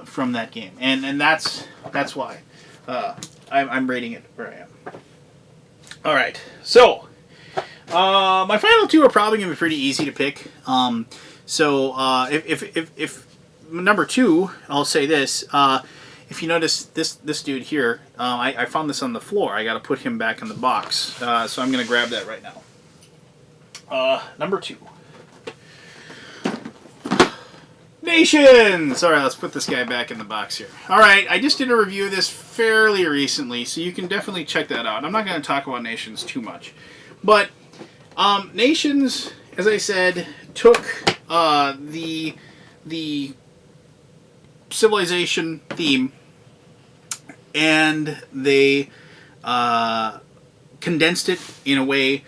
from that game, and that's why I'm rating it where I am. All right, so my final two are probably gonna be pretty easy to pick. If number two, I'll say this. If you notice this dude here, I found this on the floor. I got to put him back in the box, so I'm gonna grab that right now. Number two. Nations! Alright, let's put this guy back in the box here. Alright, I just did a review of this fairly recently, so you can definitely check that out. I'm not going to talk about Nations too much. But, Nations, as I said, took the civilization theme, and they kind condensed it in a way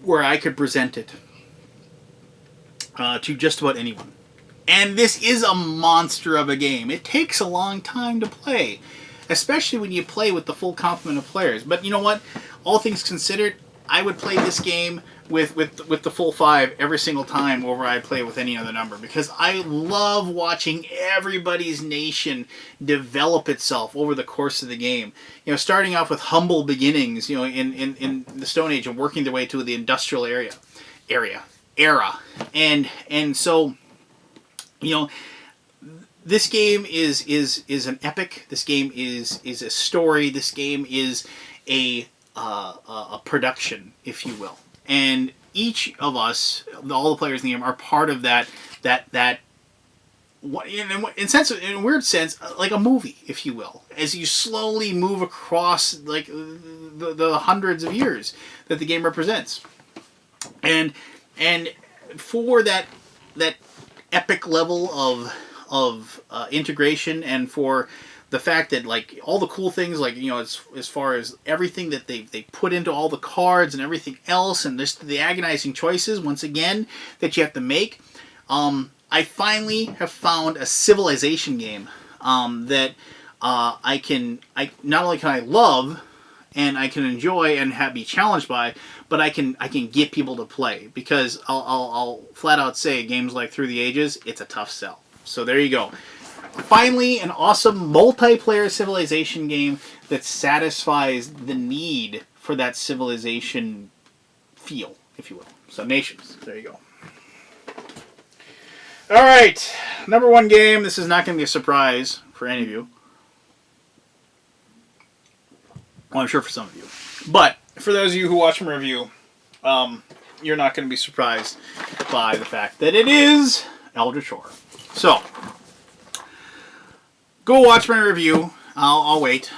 where I could present it to just about anyone. And this is a monster of a game. It takes a long time to play, especially when you play with the full complement of players. But you know what? All things considered, I would play this game with the full 5 every single time over I play with any other number, because I love watching everybody's nation develop itself over the course of the game. You know, starting off with humble beginnings, you know, in the Stone Age, and working their way to the industrial era. And so, you know, this game is an epic. This game is a story. This game is a production, if you will. And each of us, all the players in the game, are part of that in a weird sense, like a movie, if you will, as you slowly move across like the hundreds of years that the game represents. And for that epic level of integration, and for the fact that, like, all the cool things, like, you know, as far as everything that they put into all the cards and everything else, and just the agonizing choices, once again, that you have to make, I finally have found a civilization game that I not only can I love and I can enjoy and be challenged by, but I can get people to play, because I'll flat out say, games like Through the Ages, it's a tough sell. So there you go. Finally, an awesome multiplayer civilization game that satisfies the need for that civilization feel, if you will. So, nations. There you go. All right. Number 1 game. This is not going to be a surprise for any of you. Well, I'm sure for some of you. But for those of you who watch my review, you're not going to be surprised by the fact that it is Eldritch Horror. So, go watch my review. I'll wait.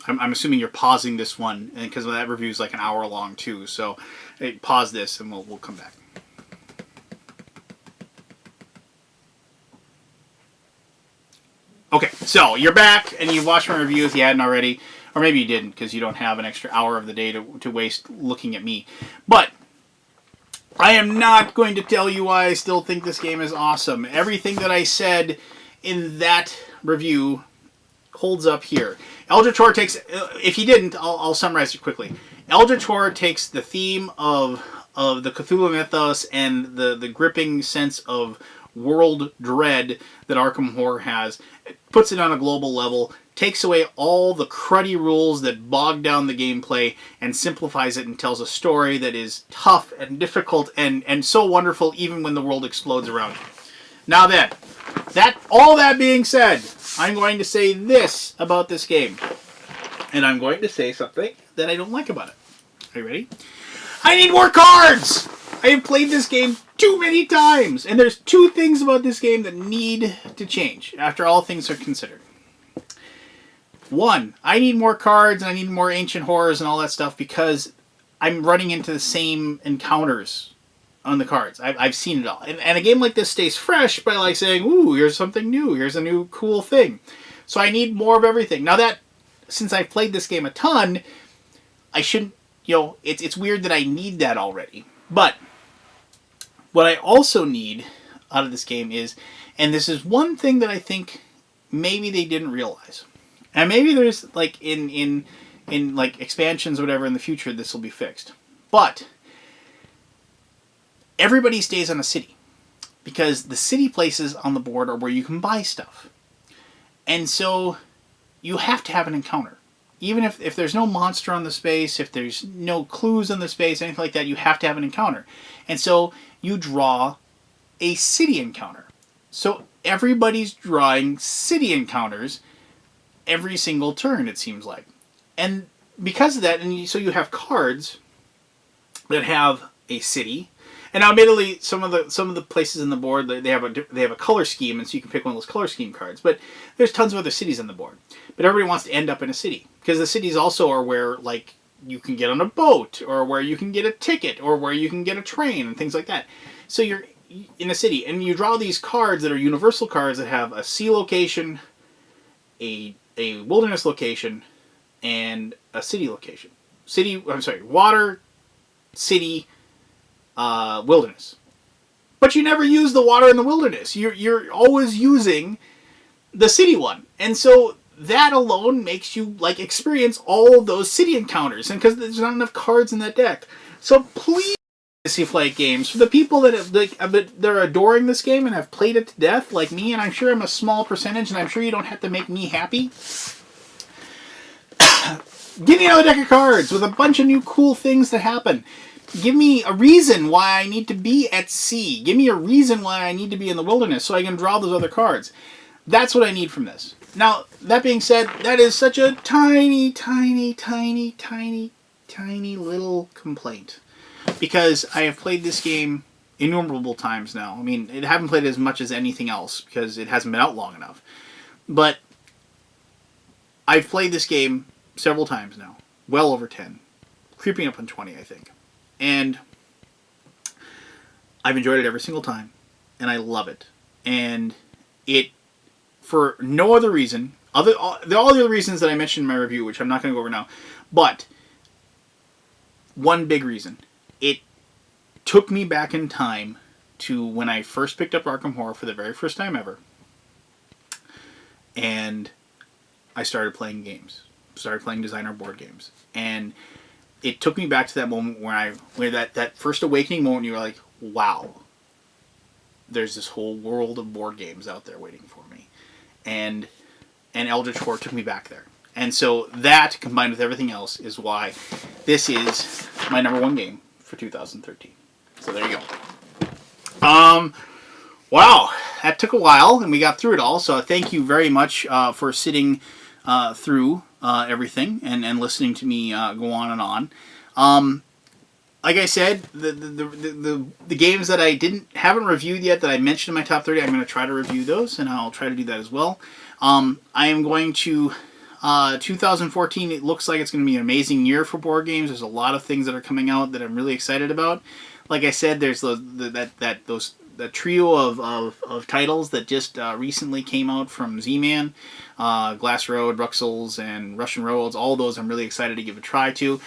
I'm assuming you're pausing this one, because that review is like an hour long too. So, hey, pause this and we'll come back. Okay, so you're back and you've watched my review if you hadn't already, or maybe you didn't because you don't have an extra hour of the day to waste looking at me. But I am not going to tell you why I still think this game is awesome. Everything that I said in that review holds up here. Eldritch Horror takes, if you didn't, I'll summarize it quickly. Eldritch Horror takes the theme of the Cthulhu mythos and the gripping sense of world dread that Arkham Horror has, puts it on a global level, takes away all the cruddy rules that bog down the gameplay, and simplifies it and tells a story that is tough and difficult and so wonderful even when the world explodes around you. Now then, all that being said, I'm going to say this about this game. And I'm going to say something that I don't like about it. Are you ready? I need more cards! I have played this game too many times, and there's 2 things about this game that need to change after all things are considered. 1, I need more cards, and I need more ancient horrors and all that stuff, because I'm running into the same encounters on the cards. I've seen it all. And a game like this stays fresh by like saying, ooh, here's something new, here's a new cool thing. So I need more of everything. Now that, since I've played this game a ton, I shouldn't, you know, it's weird that I need that already. But what I also need out of this game is, and this is one thing that I think maybe they didn't realize, and maybe there's like in like expansions or whatever in the future this will be fixed, but everybody stays on a city, because the city places on the board are where you can buy stuff, and so you have to have an encounter. Even if there's no monster on the space, if there's no clues on the space, anything like that, you have to have an encounter. And so you draw a city encounter. So everybody's drawing city encounters every single turn, it seems like. And because of that, so you have cards that have a city. And now, admittedly, some of the places in the board, they have a color scheme, and so you can pick one of those color scheme cards. But there's tons of other cities on the board. But everybody wants to end up in a city, because the cities also are where, like, you can get on a boat, or where you can get a ticket, or where you can get a train, and things like that. So you're in a city, and you draw these cards that are universal cards that have a sea location, a wilderness location and a city location. Water, city, wilderness. But you never use the water in the wilderness. You're always using the city one. And so that alone makes you like experience all of those city encounters, and because there's not enough cards in that deck. So please, Fantasy Flight Games, for the people that have, they're adoring this game and have played it to death, like me, and I'm sure I'm a small percentage, and I'm sure you don't have to make me happy. Give me another deck of cards with a bunch of new cool things that happen. Give me a reason why I need to be at sea. Give me a reason why I need to be in the wilderness so I can draw those other cards. That's what I need from this. Now, that being said, that is such a tiny, tiny, tiny, tiny, tiny little complaint. Because I have played this game innumerable times now. I mean, I haven't played it as much as anything else because it hasn't been out long enough. But I've played this game several times now. Well over 10. Creeping up on 20, I think. And I've enjoyed it every single time. And I love it. And it, for no other reason, all the other reasons that I mentioned in my review, which I'm not going to go over now, but one big reason. It took me back in time to when I first picked up Arkham Horror for the very first time ever. And I started playing games. Started playing designer board games. And it took me back to that moment where that first awakening moment, you're like, wow, there's this whole world of board games out there waiting for me. And Eldritch Horror took me back there. And so that, combined with everything else, is why this is my number one game for 2013. So there you go. Wow, that took a while, and we got through it all. So thank you very much for sitting through everything and listening to me go on and on. Like I said, the games that I haven't reviewed yet that I mentioned in my top 30, I'm going to try to review those, and I'll try to do that as well. I am going to 2014. It looks like it's going to be an amazing year for board games. There's a lot of things that are coming out that I'm really excited about. Like I said, there's that trio of titles that just recently came out from Z-Man, Glass Road, Bruxelles, and Russian Roads. All those I'm really excited to give a try to.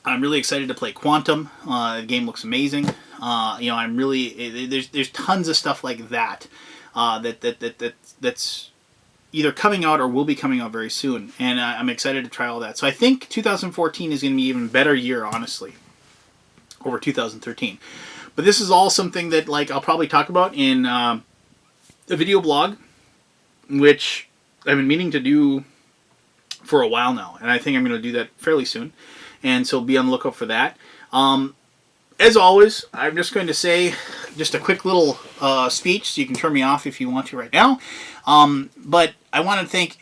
I'm really excited to play Quantum. The game looks amazing. I'm really there's tons of stuff like that that's either coming out or will be coming out very soon, and I'm excited to try all that. So I think 2014 is going to be an even better year, honestly, over 2013. But this is all something that I'll probably talk about in a video blog, which I've been meaning to do for a while now, and I think I'm going to do that fairly soon. And so be on the lookout for that. As always, I'm just going to say just a quick little speech, so you can turn me off if you want to right now. But I want to thank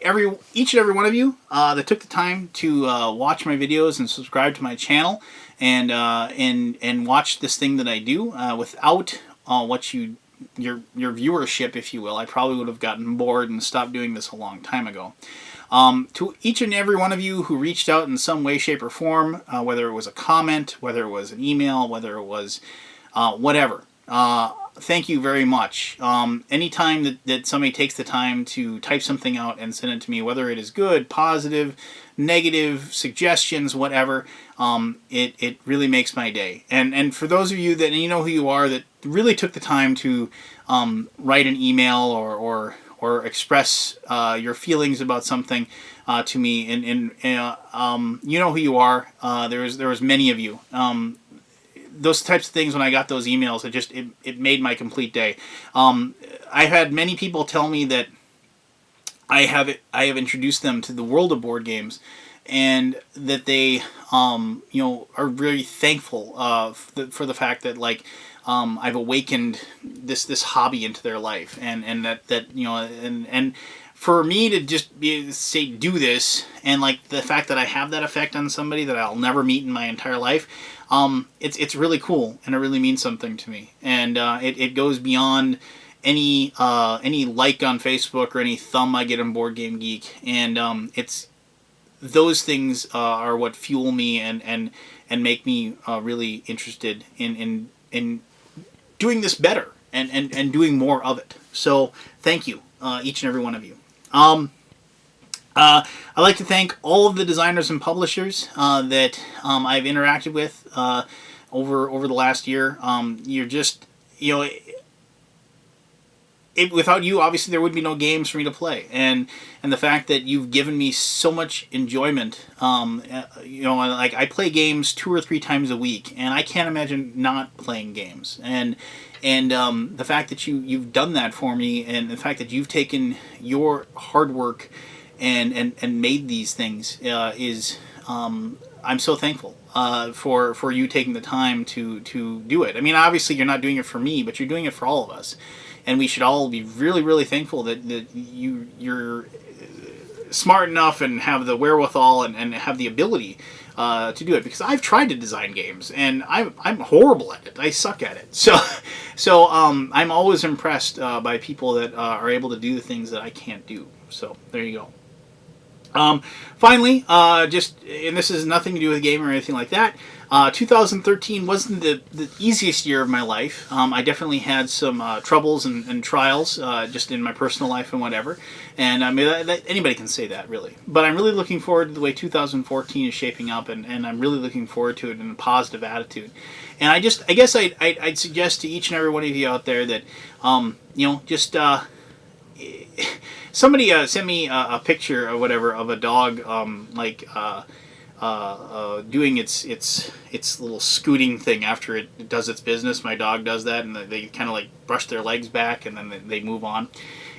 each and every one of you that took the time to watch my videos and subscribe to my channel and watch this thing that I do. Without your viewership, if you will, I probably would have gotten bored and stopped doing this a long time ago. To each and every one of you who reached out in some way, shape, or form, whether it was a comment, whether it was an email, whether it was whatever, thank you very much. Anytime that somebody takes the time to type something out and send it to me, whether it is good, positive, negative, suggestions, whatever, it really makes my day. And for those of you that you know who you are that really took the time to write an email or express your feelings about something to me, and you know who you are. There was many of you. Those types of things, when I got those emails, it made my complete day. I've had many people tell me that I have introduced them to the world of board games, and that they are very thankful for the fact that I've awakened this hobby into their life, and that for me to just say do this, and the fact that I have that effect on somebody that I'll never meet in my entire life, it's really cool, and it really means something to me, and it goes beyond any like on Facebook or any thumb I get on Board Game Geek, and it's those things are what fuel me and make me really interested in doing this better and doing more of it. So thank you, each and every one of you. I'd like to thank all of the designers and publishers that I've interacted with over the last year. You're just, without you, obviously there would be no games for me to play, and the fact that you've given me so much enjoyment. Like I play games 2 or 3 times a week, and I can't imagine not playing games. And the fact that you've done that for me, and the fact that you've taken your hard work and made these things is I'm so thankful for you taking the time to do it. I mean, obviously you're not doing it for me, but you're doing it for all of us, and we should all be really, really thankful that you're smart enough and have the wherewithal and have the ability to do it, because I've tried to design games and I'm horrible at it. I suck at it. So I'm always impressed by people that are able to do the things that I can't do. So there you go. Finally, and this has nothing to do with the game or anything like that, 2013 wasn't the easiest year of my life. I definitely had some troubles and trials just in my personal life and whatever. And I mean, anybody can say that, really. But I'm really looking forward to the way 2014 is shaping up, and I'm really looking forward to it in a positive attitude. And I guess I'd suggest to each and every one of you out there that, somebody sent me a picture or whatever of a dog, doing its little scooting thing after it does its business. My dog does that, and they kind of like brush their legs back, and then they move on.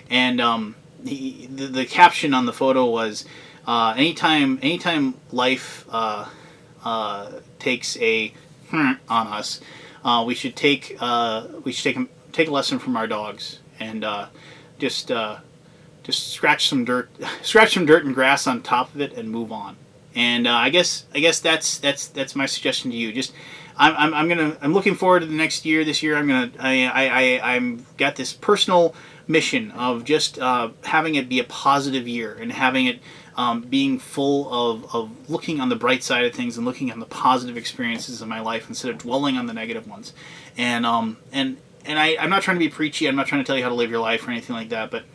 And the caption on the photo was, anytime life takes a on us, we should take a lesson from our dogs, and just scratch some dirt and grass on top of it and move on. And I guess that's my suggestion to you. Just I'm looking forward to the next year. This year I'm got this personal mission of just having it be a positive year, and having it being full of looking on the bright side of things and looking on the positive experiences of my life instead of dwelling on the negative ones. And I'm not trying to be preachy. I'm not trying to tell you how to live your life or anything like that. But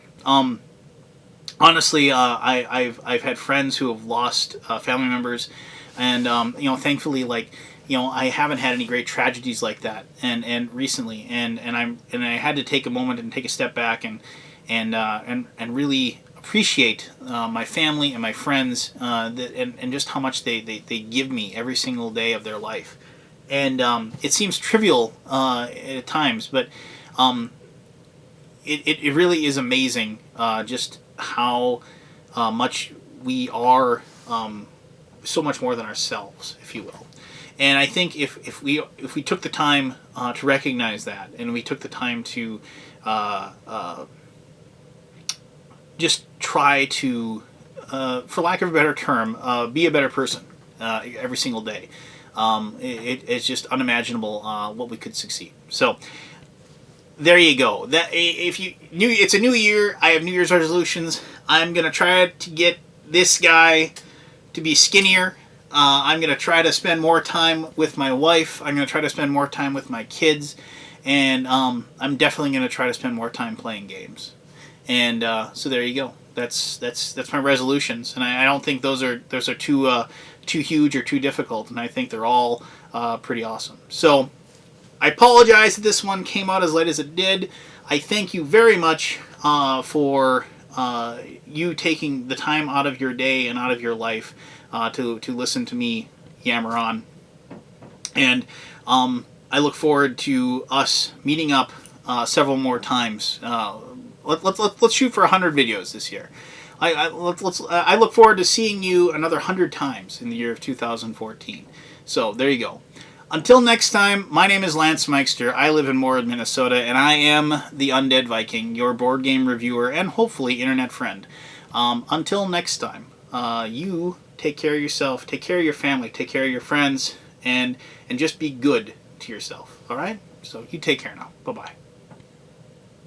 honestly, I've had friends who have lost family members, and thankfully, I haven't had any great tragedies like that, and recently, and I had to take a moment and take a step back and really appreciate my family and my friends, and just how much they give me every single day of their life. And it seems trivial at times, but it really is amazing just how much we are so much more than ourselves, if you will. And I think if we took the time to recognize that, and we took the time to just try to, for lack of a better term, be a better person every single day, it's just unimaginable what we could succeed. So there you go. It's a new year. I have New Year's resolutions. I'm gonna try to get this guy to be skinnier. I'm gonna try to spend more time with my wife. I'm gonna try to spend more time with my kids, and I'm definitely gonna try to spend more time playing games. And so there you go. That's my resolutions, and I don't think those are too huge or too difficult, and I think they're all pretty awesome. So I apologize that this one came out as late as it did. I thank you very much for you taking the time out of your day and out of your life to listen to me yammer on. And I look forward to us meeting up several more times. Let's shoot for 100 videos this year. I look forward to seeing you another 100 times in the year of 2014. So there you go. Until next time, my name is Lance Meister. I live in Moorhead, Minnesota, and I am the Undead Viking, your board game reviewer and hopefully internet friend. Until next time, you take care of yourself, take care of your family, take care of your friends, and just be good to yourself. All right? So you take care now. Bye-bye.